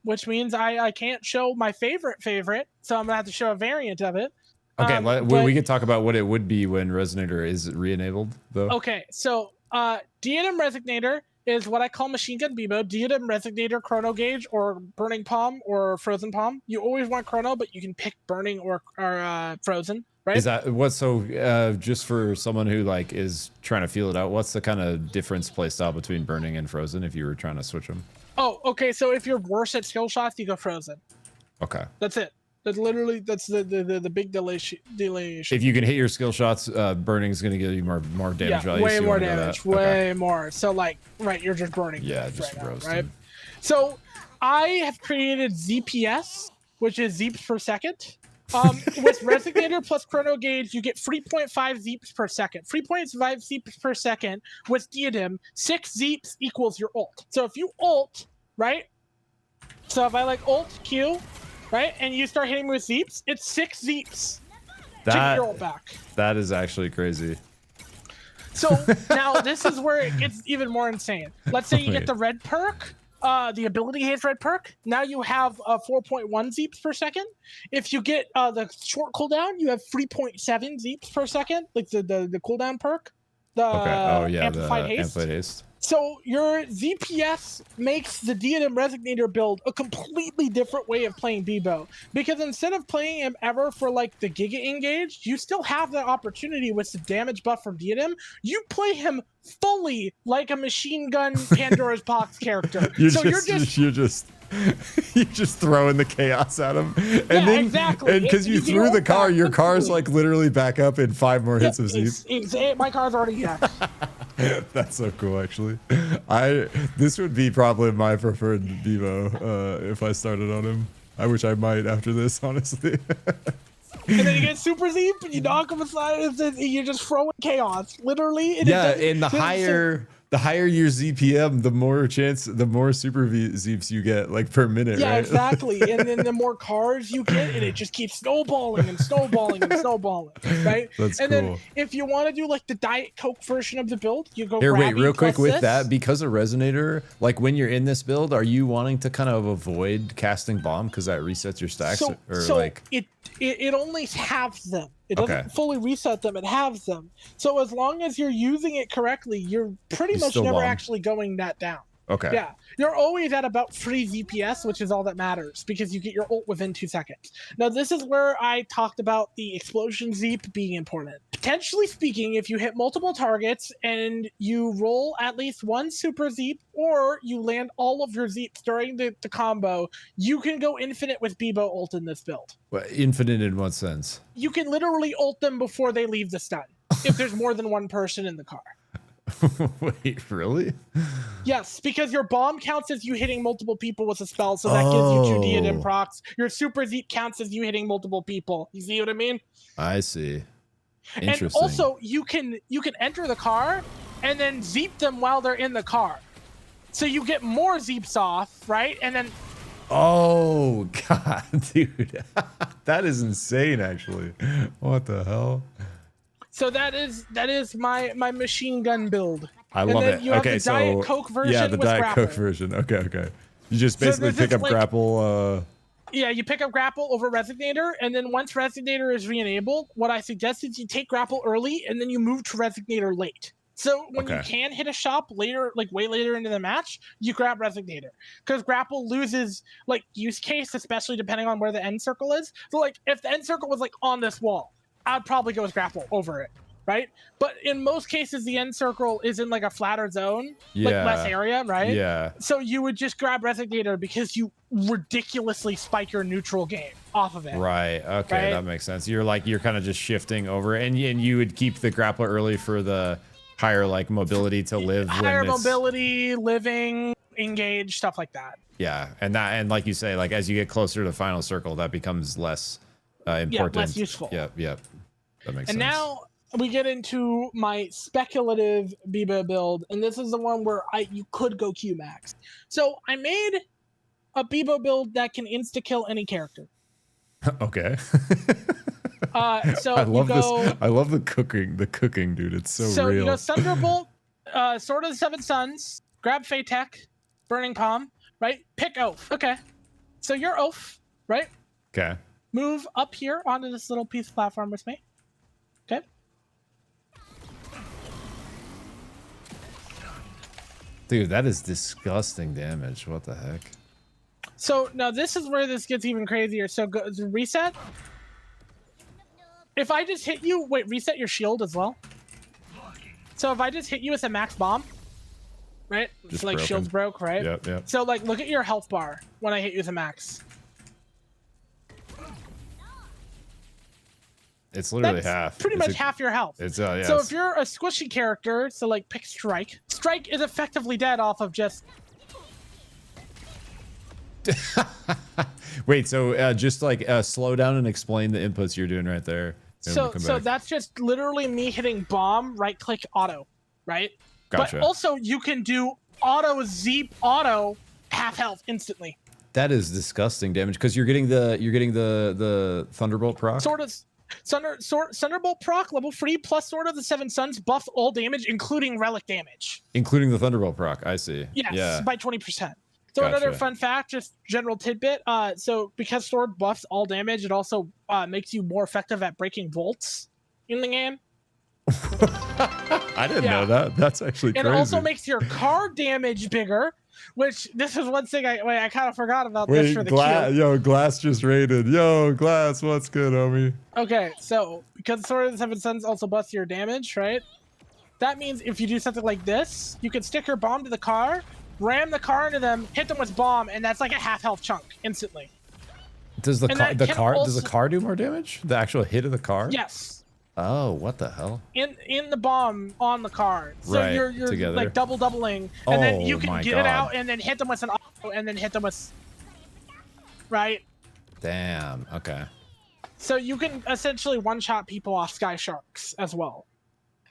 which means I can't show my favorite, so I'm gonna have to show a variant of it. Okay, we can talk about what it would be when Resonator is re-enabled, though. Okay, so Diadem Resignator is what I call Machine Gun Beebo. Diadem Resignator Chrono Gauge or Burning Palm or Frozen Palm. You always want Chrono, but you can pick Burning or Frozen. Right? Is that what? So just for someone who like is trying to feel it out, what's the kind of difference playstyle between Burning and Frozen if you were trying to switch them? Oh, okay. So if you're worse at skill shots, you go Frozen. Okay. That's it. That's literally that's the big delay issue. If you can hit your skill shots, burning is going to give you more damage value. Way so more damage, way more. So like, right, you're just burning. Yeah, just right roasting. now, right? So I have created ZPS, which is zeeps per second. With Resignator plus Chrono Gauge, you get 3.5 zeeps per second. 3.5 zeeps per second with Diadem. 6 zeeps equals your ult. So if you ult, right? So if I like ult Q, right, and you start hitting me with zeeps, it's 6 zeeps to get your ult back. That is actually crazy. So now this is where it gets even more insane. Let's say you get the red perk. The ability haze red perk. Now you have 4.1 zeeps per second. If you get the short cooldown, you have 3.7 zeeps per second, like the cooldown perk. The amplified haste. So your ZPS makes the Diadem Resignator build a completely different way of playing Beebo, because instead of playing him ever for like the Giga Engage, you still have that opportunity with the damage buff from Diadem. You play him fully like a machine gun Pandora's Box character. You're just throwing the chaos at him, and then exactly. And because you threw the car, your car's like literally back up in 5 more hits of Zeep. My car's already back. That's so cool, actually. This would be probably my preferred Beebo if I started on him. I wish I might after this, honestly. And then you get Super Zeep, and you knock him aside, and you're just throwing chaos, literally. And and the higher your ZPM, the more Super Zeeps you get, like per minute. Yeah, right? exactly. And then the more cars you get, and it just keeps snowballing and snowballing and snowballing, right? That's and cool. Then if you want to do like the Diet Coke version of the build, you go. Here, wait, Grabby real quick with this. that, because of Resonator, like when you're in this build, are you wanting to kind of avoid casting bomb because that resets your stacks, It only halves them. It doesn't fully reset them. It halves them. So as long as you're using it correctly, you're pretty much never actually going that down. Okay. Yeah. You're always at about 3 ZPS, which is all that matters, because you get your ult within 2 seconds. Now, this is where I talked about the explosion Zeep being important. Potentially speaking, if you hit multiple targets and you roll at least 1 Super Zeep, or you land all of your Zeeps during the combo, you can go infinite with Beebo ult in this build. Well, infinite in what sense? You can literally ult them before they leave the stun, if there's more than 1 person in the car. Wait, really? Yes, because your bomb counts as you hitting multiple people with a spell, so that gives you 2 Diadem procs. Your Super Zeep counts as you hitting multiple people. You see what I mean? I see. Interesting. And also, you can enter the car and then Zeep them while they're in the car. So you get more Zeeps off, right? And then... Oh, God, dude. That is insane, actually. What the hell? So that is my machine gun build. I love it. You have the Diet Coke version. Yeah, the Diet Grapple. Coke version. Okay. You just basically pick up Grapple. Yeah, you pick up Grapple over Resignator, and then once Resignator is re-enabled, what I suggest is you take Grapple early, and then you move to Resignator late. So when you can hit a shop later, like way later into the match, you grab Resignator, because Grapple loses like use case, especially depending on where the end circle is. So like if the end circle was like on this wall, I'd probably go with Grapple over it, right? But in most cases, the end circle is in like a flatter zone, like less area, right? Yeah. So you would just grab Resignator because you ridiculously spike your neutral game off of it. Right. Okay, right? That makes sense. You're kind of just shifting over, and you would keep the Grappler early for the higher like mobility to live. Higher mobility, living, engage, stuff like that. Yeah, and like you say, like as you get closer to the final circle, that becomes less important. Yeah, less useful. Yep. That makes sense. And now we get into my speculative Beebo build, and this is the one where you could go Q max. So I made a Beebo build that can insta kill any character. Okay. So I love this. I love the cooking, dude. It's so real. So you go Thunderbolt, Sword of the Seven Suns, grab Fatek, Burning Palm, right? Pick Oath. Okay. So you're Oath, right? Okay. Move up here onto this little piece of platform with me. Okay. Dude, that is disgusting damage. What the heck? So now this is where this gets even crazier. So go reset. If I just hit you, wait, reset your shield as well. So if I just hit you with a max bomb, right? Just so like broken. shield's broke, right? Yep. So like look at your health bar when I hit you with a max. It's literally That's half. pretty much half your health. It's yeah. So if you're a squishy character, so like pick Strike. Strike is effectively dead off of just. Wait, so just like slow down and explain the inputs you're doing right there. So that's just literally me hitting bomb, right click, auto, right? Gotcha. But also you can do auto Zeep auto half health instantly. That is disgusting damage because you're getting the Thunderbolt proc. Sort of. Thunderbolt proc level 3 plus Sword of the Seven Suns buffs all damage, including relic damage. Including the Thunderbolt proc. I see. Yes, Yeah. by 20%. So another fun fact, just general tidbit. So because sword buffs all damage, it also makes you more effective at breaking bolts in the game. I didn't know that. That's actually crazy. And it also makes your card damage bigger, which this is one thing I kind of forgot about this for the Q. Yo, Glass just raided. Yo, Glass, what's good, homie? Okay, so because Sword of the Seven Suns also buffs your damage, right? That means if you do something like this, you can stick your bomb to the car, ram the car into them, hit them with bomb, and that's like a half health chunk instantly. Does does the car do more damage? The actual hit of the car? Yes. Oh, what the hell? In the bomb on the car. So right, you're together. like doubling, and then you Oh can my get God. it out and then hit them with an auto and then hit them with right? Damn. Okay. So you can essentially one-shot people off Sky Sharks as well.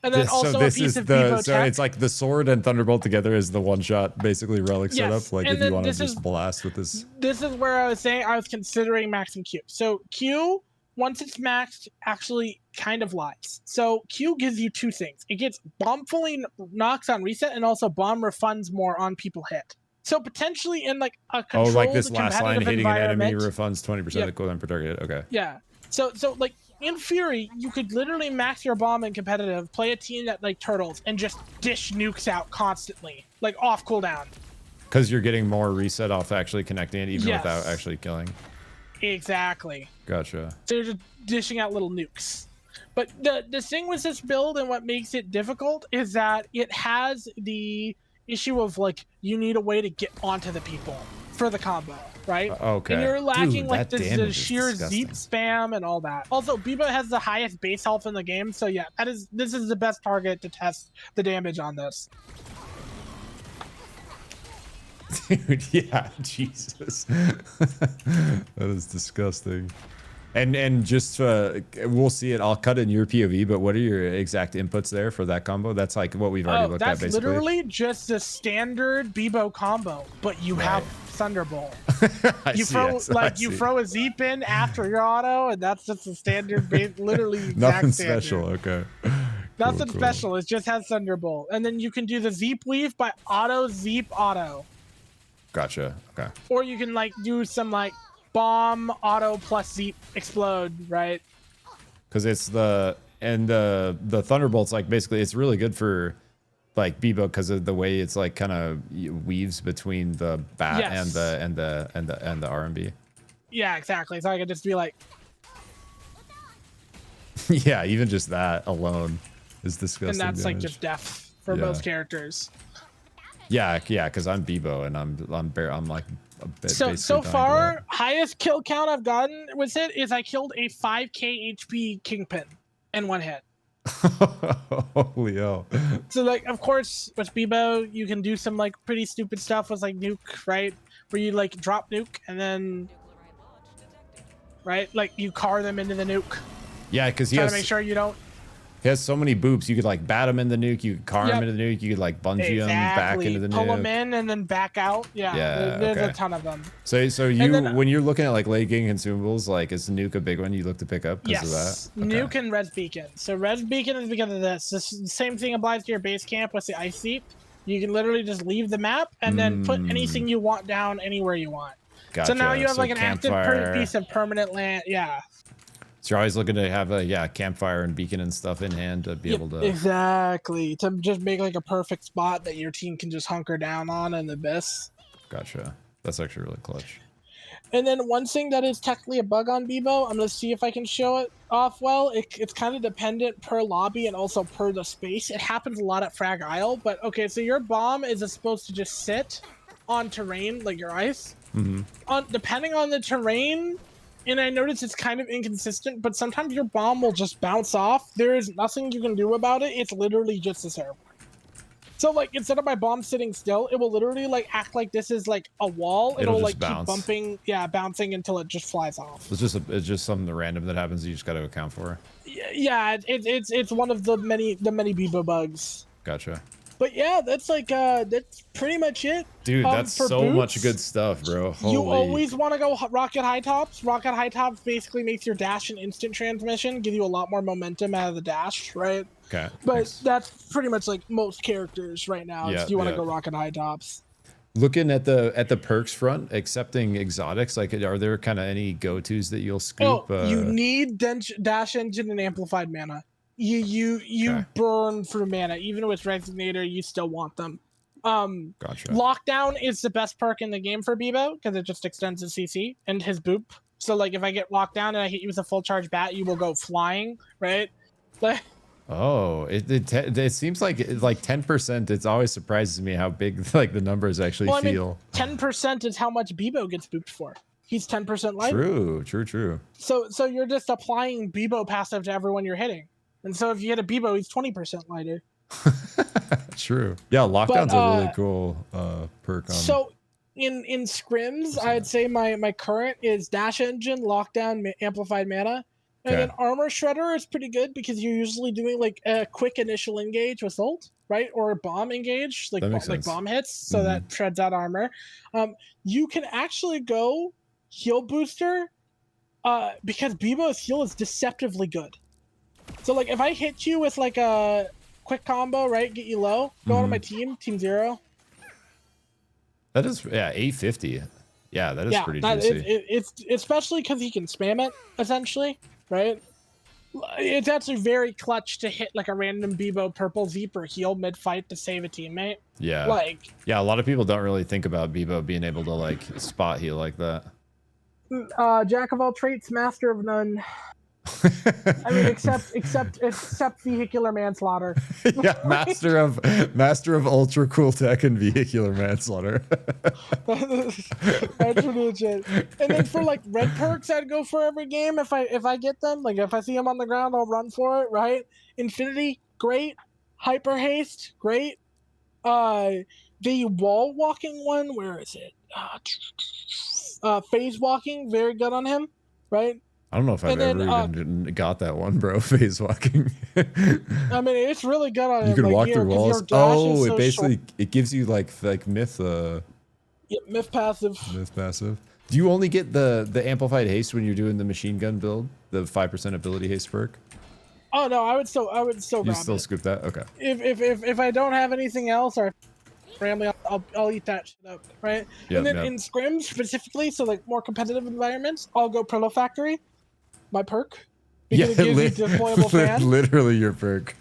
And then also a piece of Beebo so tech. it's like the sword and Thunderbolt together is the one shot basically relic Yes, setup. Like and if you then want to this just is- blast with this. This is where I was saying I was considering maxing Q. So Q, once it's maxed, actually kind of lies. So Q gives you two things. It gets bomb fully knocks on reset, and also bomb refunds more on people hit. So potentially in like a Oh, controlled like this last line, competitive hitting an enemy environment. refunds 20% of the cooldown per target. Okay. Yeah. So like in theory, you could literally max your bomb in competitive, play a team that like turtles, and just dish nukes out constantly, like off cooldown. Because you're getting more reset off actually connecting it, even Yes. without actually killing. Exactly. Gotcha. So you're just dishing out little nukes. But the thing with this build and what makes it difficult is that it has the issue of like you need a way to get onto the people for the combo, right? Okay. And you're lacking Dude, like that the damage is sheer disgusting. Zeep spam and all that. Also, Beebo has the highest base health in the game, so yeah, this is the best target to test the damage on this. Dude, yeah, Jesus. That is disgusting. And just we'll see it. I'll cut in your POV, but what are your exact inputs there for that combo? That's like what we've already looked at, That's basically. literally just a standard Beebo combo, but you have Thunderbolt. You throw a Zeep in after your auto, and that's just a standard base, literally exact Nothing standard. special. Okay. Nothing Cool. special. It just has Thunderbolt, and then you can do the Zeep weave by auto Zeep auto, Gotcha. Okay. or you can like do some like bomb auto plus Zeep explode, right? Because it's the Thunderbolt's like basically it's really good for like Beebo because of the way it's like kind of weaves between the bat Yes. and the RMB. Yeah, exactly. So I could just be like, Yeah, even just that alone is disgusting. and that's like damage. just death for Yeah. most characters. Yeah, because I'm Beebo and I'm like a bit. So basically dying far, highest kill count I've gotten with it is I killed a 5k HP Kingpin in one hit. to that. Holy hell! So like, of course, with Beebo, you can do some like pretty stupid stuff with like nuke, right? Where you like drop nuke and then, right, like you car them into the nuke. Yeah, because he Try to make sure you don't. He has so many boops. You could like bat him in the nuke. You could car him Yep. into the nuke. You could like bungee him back into the Pull nuke. them in and then back out. Yeah, there's okay. a ton of them. So you when you're looking at like late game consumables, like is nuke a big one you look to pick up because Yes, of that? Okay. nuke and res beacon. So res beacon is because of this. The same thing applies to your base camp with the ice seep. You can literally just leave the map and then put anything you want down anywhere you want. Gotcha. So now you have So like an active piece of permanent land. Yeah. So you're always looking to have a campfire and beacon and stuff in hand to be able to. Exactly. To just make like a perfect spot that your team can just hunker down on in the abyss. Gotcha. That's actually really clutch. And then one thing that is technically a bug on Beebo, I'm going to see if I can show it off well. It's kind of dependent per lobby and also per the space. It happens a lot at Frag Isle, but okay, so your bomb is supposed to just sit on terrain, like your ice. Mm-hmm. Depending on the terrain, and I notice it's kind of inconsistent, but sometimes your bomb will just bounce off. There is nothing you can do about it. It's literally just a server. So like instead of my bomb sitting still, it will literally like act like this is like a wall. It'll like keep bumping, bouncing until it just flies off. It's just something random that happens. You just got to account for. Yeah, it's one of the many Beebo bugs. Gotcha. But yeah, that's like that's pretty much it. Dude, that's so boots, much good stuff, bro. Holy. You always want to go rocket high tops. Rocket high tops basically makes your dash and instant transmission, give you a lot more momentum out of the dash, right? Okay. But that's pretty much like most characters right now. Yeah, If you want to go rocket high tops. Looking at the perks front, accepting exotics, like are there kind of any go-tos that you'll scoop? You need dash engine and amplified mana. You burn through mana. Even with Resonator, you still want them. Gotcha. Lockdown is the best perk in the game for Beebo because it just extends his CC and his boop. So like if I get locked down and I hit you with a full charge bat, you will go flying, right? But oh, it seems like 10%. It always surprises me how big like the numbers actually feel. 10% is how much Beebo gets booped for. He's 10% lighter. True. So you're just applying Beebo passive to everyone you're hitting. And so if you hit a Beebo, he's 20% lighter. True. Yeah, lockdown's a really cool perk. So in scrims, I'd say my current is dash engine, lockdown, amplified mana. And then armor shredder is pretty good because you're usually doing like a quick initial engage with ult, right? Or a bomb engage, like bomb hits, so that shreds out armor. You can actually go heal booster because Beebo's heal is deceptively good. So like if I hit you with like a quick combo, right, get you low, go on my team 0. That is 850. Yeah, that is pretty juicy. It's especially because he can spam it essentially, right? It's actually very clutch to hit like a random Beebo purple Zeep or heal mid fight to save a teammate. Yeah, a lot of people don't really think about Beebo being able to like spot heal like that. Jack of all traits, master of none. I mean, except vehicular manslaughter. Yeah, master of ultra cool tech and vehicular manslaughter. That's pretty much it. And then for like red perks, I'd go for every game if I get them. Like if I see them on the ground, I'll run for it. Right? Infinity, great. Hyper haste, great. The wall walking one, where is it? Phase walking, very good on him. Right? I don't know if I've ever even got that one, bro. Phase walking. I mean, it's really good on him. You can walk through walls. Oh, it basically it gives you like myth. Yeah, myth passive. Myth passive. Do you only get the amplified haste when you're doing the machine gun build, the 5% ability haste perk? Oh no, I would still You still scoop that? Okay. If I don't have anything else or family, I'll eat that shit up, right? Yep, and then in scrims specifically, so like more competitive environments, I'll go Protofactory. My perk. Because it gives you deployable fan. Literally your perk.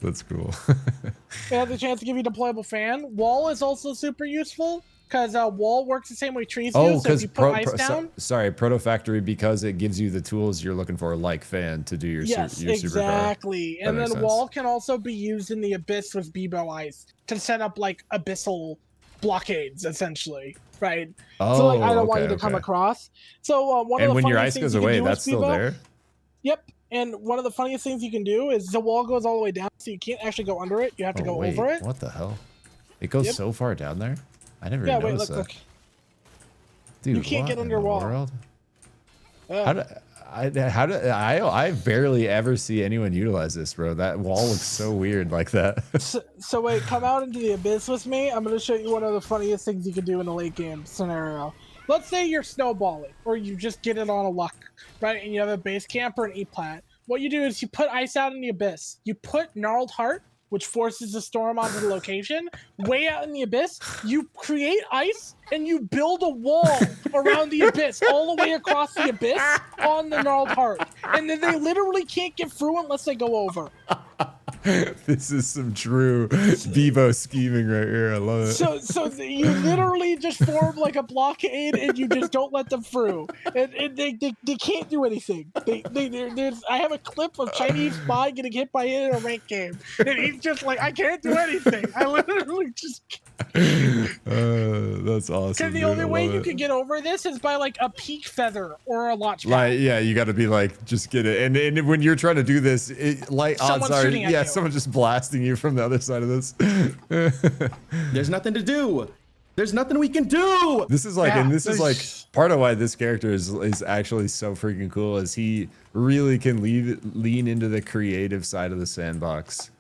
That's cool. It has a chance to give you deployable fan. Wall is also super useful because wall works the same way trees do. So if you put ice down. Sorry, Protofactory, because it gives you the tools you're looking for, like fan, to do your exactly. Supercar. And then wall can also be used in the abyss with Beebo ice to set up like abyssal blockades, essentially. Right. So like I don't want you to come across. So one of the when your funniest ice things goes away, do that's still there. Yep. And one of the funniest things you can do is the wall goes all the way down, so you can't actually go under it. You have to go over it. What the hell? It goes so far down there? I never noticed that. Look. Dude, you can't get under wall. I barely ever see anyone utilize this, bro. That wall looks so weird like that. So wait, come out into the abyss with me. I'm going to show you one of the funniest things you can do in a late game scenario. Let's say you're snowballing, or you just get it on a luck, right? And you have a base camp or an E-plat. What you do is you put ice out in the abyss. You put Gnarled Heart, which forces the storm onto the location. Way out in the abyss, you create ice and you build a wall around the abyss, all the way across the abyss on the Gnarled Heart. And then they literally can't get through unless they go over. This is some true Beebo scheming right here. I love it. So you literally just form like a blockade and you just don't let them through. And they can't do anything. I have a clip of Chinese spy getting hit by it in a ranked game. And he's just like, I can't do anything. I literally just That's awesome. Because the only way you can get over this is by like a peak feather or a launch pad. Like, yeah, you got to be like, just get it. And when you're trying to do this, odds are, yeah, someone's just blasting you from the other side of this. There's nothing to do. There's nothing we can do. This is like, and this is like part of why this character is actually so freaking cool, is he really can lean into the creative side of the sandbox,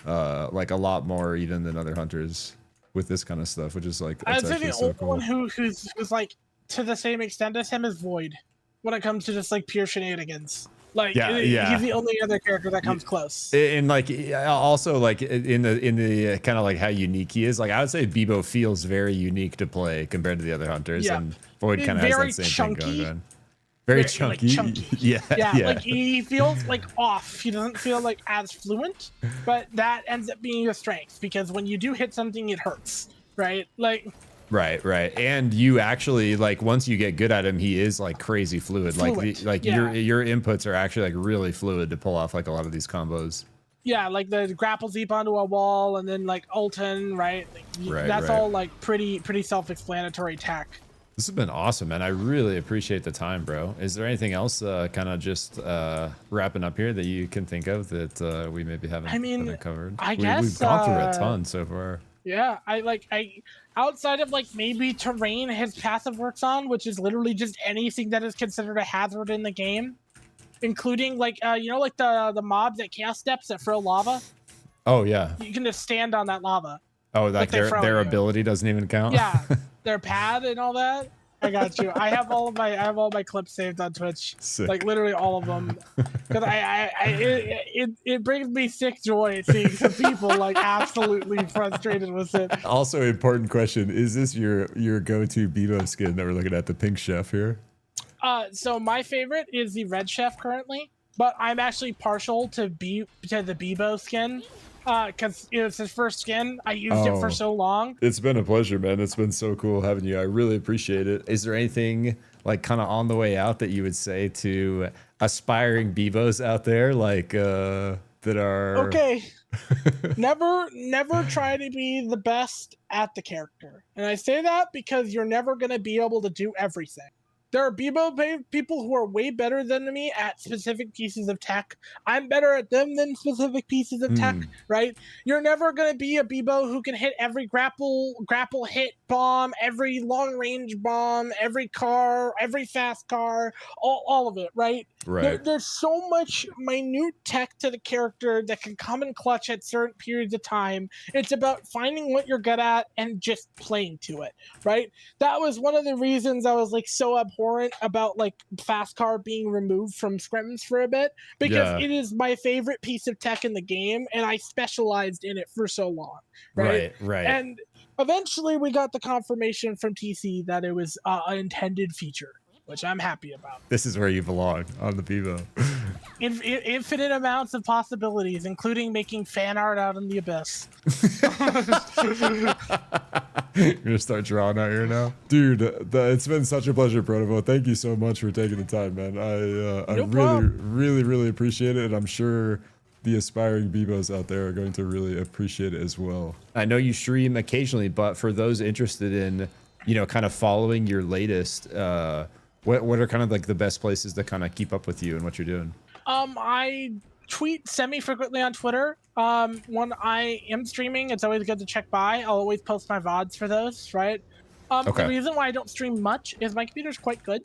like a lot more even than other hunters with this kind of stuff, which is like, I'd say the only one who's like to the same extent as him is Void when it comes to just like pure shenanigans. Like, he's the only other character that comes close. And like, also like in the kind of like how unique he is, like I would say Beebo feels very unique to play compared to the other hunters, and Void kind of has that same thing going on. Very chunky. Like, chunky. Yeah. Like he feels like off. He doesn't feel like as fluent, but that ends up being a strength because when you do hit something, it hurts, right? Like. Right. And you actually like once you get good at him, he is like crazy fluid. Your inputs are actually like really fluid to pull off like a lot of these combos. Yeah, like the Grapple Zeep onto a wall and then like Ulton, right? That's all like pretty self-explanatory tech. This has been awesome, man. I really appreciate the time, bro. Is there anything else kind of just wrapping up here that you can think of that we maybe haven't covered? I guess we've gone through a ton so far. Yeah, I outside of like maybe terrain his passive works on, which is literally just anything that is considered a hazard in the game, including like like the mobs at Chaos Steps that throw lava. Oh yeah. You can just stand on that lava. Oh, like their ability doesn't even count. Yeah, their pad and all that. I got you. I have all my clips saved on Twitch. Sick. Like literally all of them, because it brings me sick joy seeing some people like absolutely frustrated with it. Also, important question: is this your go-to Beebo skin that we're looking at, the pink chef here? So my favorite is the red chef currently, but I'm actually partial to the Beebo skin. Because it's his first skin. I used it for so long. It's been a pleasure, man. It's been so cool having you. I really appreciate it. Is there anything like kind of on the way out that you would say to aspiring Beebos out there, like that are okay? never try to be the best at the character, and I say that because you're never gonna be able to do everything. There are Beebo people who are way better than me at specific pieces of tech. I'm better at them than specific pieces of tech, right? You're never going to be a Beebo who can hit every grapple hit bomb, every long range bomb, every car, every fast car, all of it, right? Right. There's so much minute tech to the character that can come in clutch at certain periods of time. It's about finding what you're good at and just playing to it, right? That was one of the reasons I was like so abhorrent about like fast car being removed from scrims for a bit, because it is my favorite piece of tech in the game and I specialized in it for so long, right? And eventually we got the confirmation from TC that it was an intended feature, which I'm happy about. This is where you belong, on the Beebo. Infinite amounts of possibilities, including making fan art out in the abyss. You're gonna start drawing out here now, dude. It's been such a pleasure, ProtoFo. Thank you so much for taking the time, man. I really appreciate it, and I'm sure the aspiring Beebos out there are going to really appreciate it as well. I know you stream occasionally, but for those interested in, kind of following your latest, what are kind of like the best places to kind of keep up with you and what you're doing? I tweet semi-frequently on Twitter. When I am streaming, it's always good to check by. I'll always post my VODs for those, right? The reason why I don't stream much is my computer's quite good,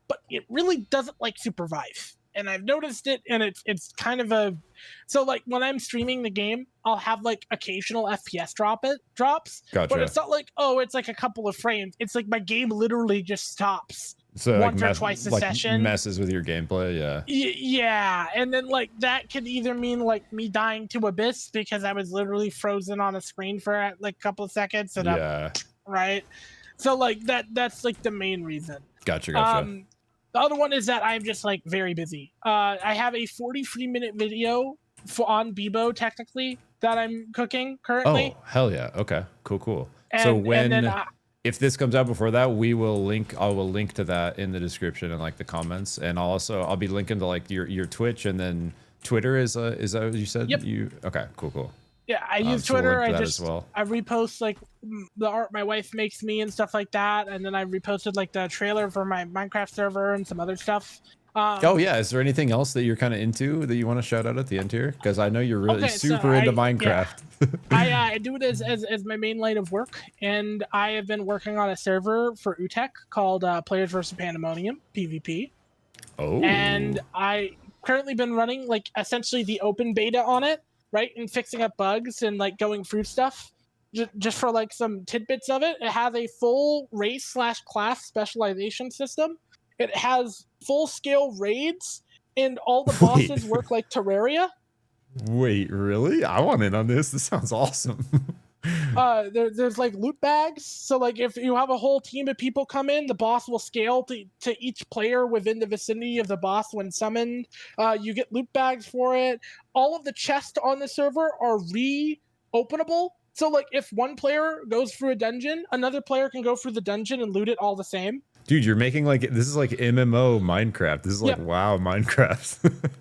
but it really doesn't like SUPERVIVE. And I've noticed it, and it's kind of so like when I'm streaming the game, I'll have like occasional FPS drops. Gotcha. But it's not like, it's like a couple of frames. It's like my game literally just stops. So once or twice a session. Messes with your gameplay, yeah. And then like that could either mean like me dying to Abyss because I was literally frozen on a screen for like a couple of seconds. And right. So like that's like the main reason. Gotcha. The other one is that I'm just like very busy. I have a 43-minute video on Beebo technically that I'm cooking currently. Oh, hell yeah. Okay, cool. And If this comes out before that, I will link to that in the description and like the comments, and I'll be linking to like your Twitch, and then Twitter is that what you said? Yep. Okay, cool. Yeah, I use So we'll Twitter. link to I that just as well. I repost like the art my wife makes me and stuff like that, and then I reposted like the trailer for my Minecraft server and some other stuff. Oh yeah, is there anything else that you're kind of into that you want to shout out at the end here? Because I know you're really super into Minecraft. Yeah. I do it as my main line of work, and I have been working on a server for UTech called Players vs Pandemonium PvP. Oh. And I currently been running like essentially the open beta on it, right, and fixing up bugs and like going through stuff. Just for like some tidbits of it, it has a full race/class specialization system. It has full-scale raids, and all the bosses work like Terraria. Wait, really? I want in on this. This sounds awesome. There's like loot bags. So like if you have a whole team of people come in, the boss will scale to each player within the vicinity of the boss when summoned. You get loot bags for it. All of the chests on the server are re-openable. So like if one player goes through a dungeon, another player can go through the dungeon and loot it all the same. Dude, you're making like, this is like MMO Minecraft. This is like, wow, Minecraft.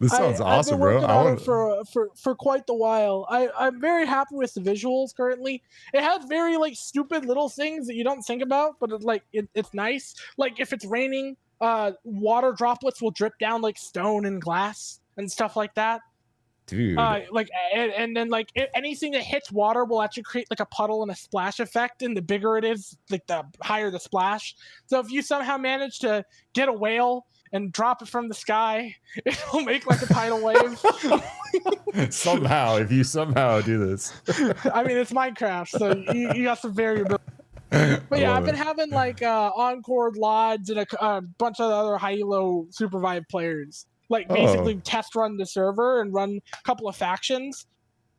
This sounds awesome, bro. I've been working on it for quite the while. I'm very happy with the visuals currently. It has very like stupid little things that you don't think about, but it's nice. Like if it's raining, water droplets will drip down like stone and glass and stuff like that. Dude. And then like anything that hits water will actually create like a puddle and a splash effect, and the bigger it is, like the higher the splash. So if you somehow manage to get a whale and drop it from the sky, it'll make like a tidal wave. Somehow, if you somehow do this. I mean, it's Minecraft, so you got some variability. But yeah, I've been having like Encore Lodge and a bunch of other high-elo SUPERVIVE players. Like basically test run the server and run a couple of factions.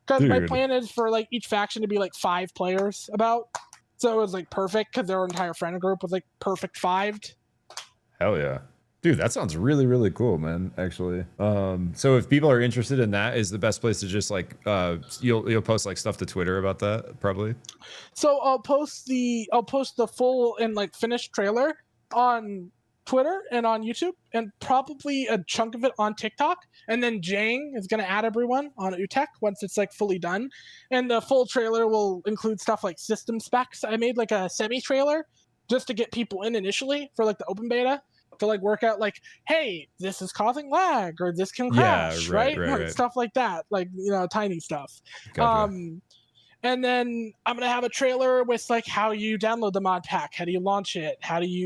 Because my plan is for like each faction to be like 5 players about. So it was like perfect because their entire friend group was like perfect 5'd. Hell yeah. Dude, that sounds really, really cool, man, actually. So if people are interested in that, is the best place to just like, you'll post like stuff to Twitter about that, probably? So I'll post the full and like finished trailer on Twitter and on YouTube, and probably a chunk of it on TikTok. And then Jang is going to add everyone on UTech once it's like fully done. And the full trailer will include stuff like system specs. I made like a semi-trailer just to get people in initially for like the open beta, to like work out like, hey, this is causing lag, or this can crash, right? Stuff like that, like, you know, tiny stuff. Gotcha. And then I'm gonna have a trailer with like how you download the mod pack, how do you launch it,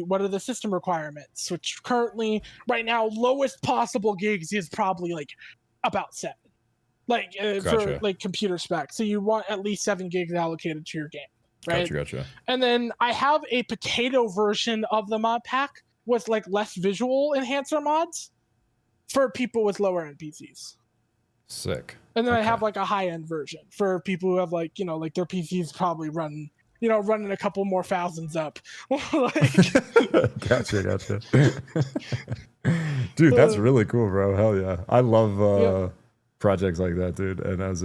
what are the system requirements, which currently right now lowest possible gigs is probably like about 7, like for like computer specs. So you want at least 7 gigs allocated to your game, right? Gotcha. And then I have a potato version of the mod pack with like less visual enhancer mods for people with lower end PCs. Sick. And then I have like a high end version for people who have like, you know, like their PCs probably run, you know, running a couple more thousands up. Like, Gotcha. Dude, that's really cool, bro. Hell yeah. I love projects like that, dude. And as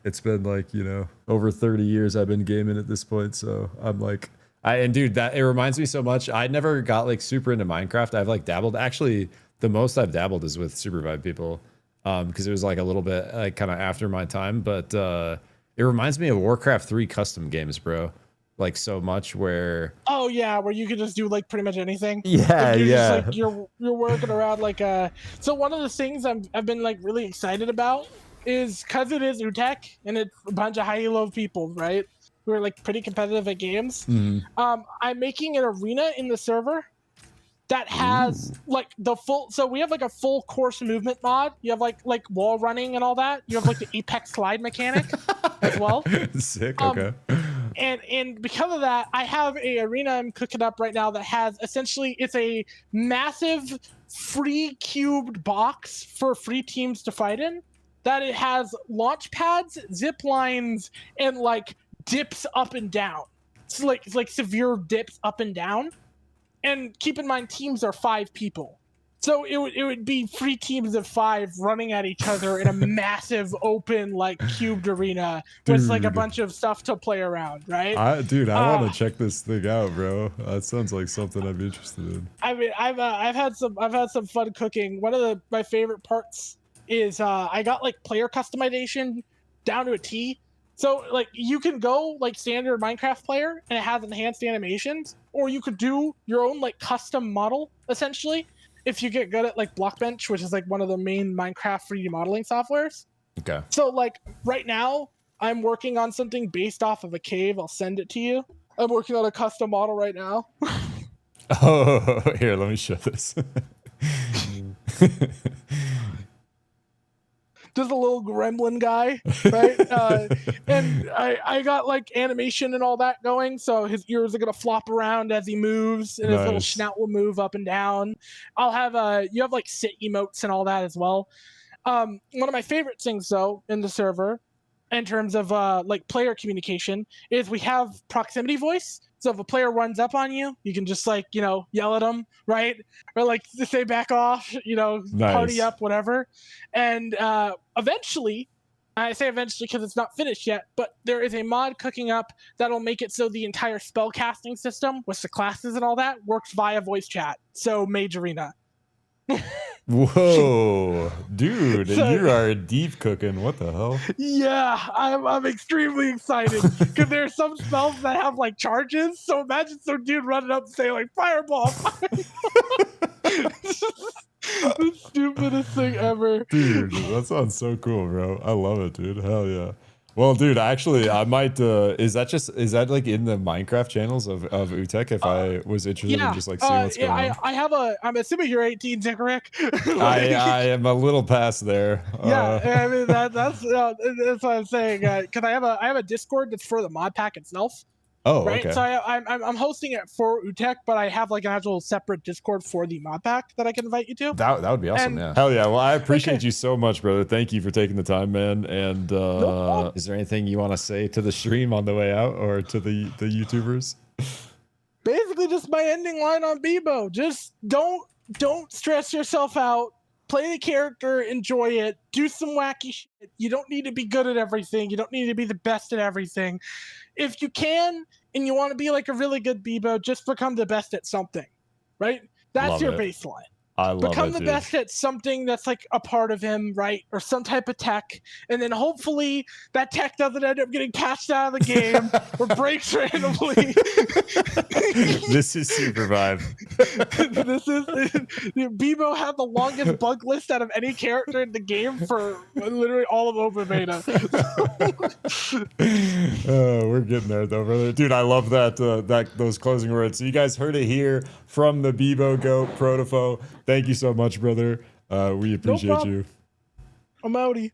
it's been like, you know, over 30 years I've been gaming at this point. So I'm like, and dude, that it reminds me so much. I never got like super into Minecraft. I've like dabbled. Actually, the most I've dabbled is with SUPERVIVE People, because it was like a little bit like kind of after my time. But it reminds me of Warcraft 3 custom games, bro. Like so much where. Oh yeah, where you can just do like pretty much anything. Yeah, like yeah. Just, like, you're working around like So one of the things I've been like really excited about is because it is UTech and it's a bunch of high elo people, right? Who are like pretty competitive at games. Mm-hmm. I'm making an arena in the server that has like the full. So we have like a full course movement mod. You have like wall running and all that. You have like the apex slide mechanic as well. Sick. Okay. And because of that, I have a arena I'm cooking up right now that has essentially, it's a massive free cubed box for free teams to fight in. That it has launch pads, zip lines, and like dips up and down. It's like severe dips up and down. And keep in mind, teams are 5 people. So it would be 3 teams of 5 running at each other in a massive open like cubed arena with like a Dude. bunch of stuff to play around, right? I want to check this thing out, bro. That sounds like something I'd be interested in. I mean, I've had some fun cooking. One of my favorite parts is I got like player customization down to a T. So like you can go like standard Minecraft player and it has enhanced animations, or you could do your own like custom model essentially. If you get good at like Blockbench, which is like one of the main Minecraft 3D modeling softwares. Okay. So like right now, I'm working on something based off of a cave. I'll send it to you. I'm working on a custom model right now. Oh, here, let me show this. Just a little gremlin guy, right? And I got like animation and all that going, so his ears are gonna flop around as he moves, and his little snout will move up and down. I'll have you have like sit emotes and all that as well. One of my favorite things though in the server, in terms of like player communication, is we have proximity voice. So if a player runs up on you, you can just like, you know, yell at them, right? Or like say back off, you know, party up, whatever. And eventually, I say eventually because it's not finished yet, but there is a mod cooking up that'll make it so the entire spell casting system with the classes and all that works via voice chat. So Mage Arena. Whoa, dude, so, you are deep cooking. What the hell? Yeah, I'm extremely excited because there are some spells that have like charges. So imagine some dude running up and saying like fireball. The stupidest thing ever. Dude, that sounds so cool, bro. I love it, dude. Hell yeah. Well, dude, actually, I might. Is that like in the Minecraft channels of Utek? If I was interested in just like seeing what's going on. I have a. I'm assuming you're 18, Zikaric. Like, I am a little past there. Yeah, I mean that's what I'm saying. Because I have a Discord that's for the mod pack itself. Oh, right. Okay. So I'm hosting it for Utek, but I have like an actual separate Discord for the mod pack that I can invite you to. That would be awesome. Yeah. Hell yeah. Well, I appreciate you so much, brother. Thank you for taking the time, man. And is there anything you want to say to the stream on the way out, or to the YouTubers? Basically, just my ending line on Beebo. Just don't stress yourself out. Play the character, enjoy it, do some wacky shit. You don't need to be good at everything. You don't need to be the best at everything. If you can, and you want to be like a really good Beebo, just become the best at something, right? That's your baseline. I love Become the dude. best at something that's like a part of him, right? Or some type of tech. And then hopefully that tech doesn't end up getting patched out of the game or breaks randomly. This is SUPERVIVE. Beebo had the longest bug list out of any character in the game for literally all of open beta. We're getting there though, brother. Dude, I love that those closing words. So you guys heard it here from the Beebo Goat ProtoFo. Thank you so much, brother. We appreciate you. I'm outie.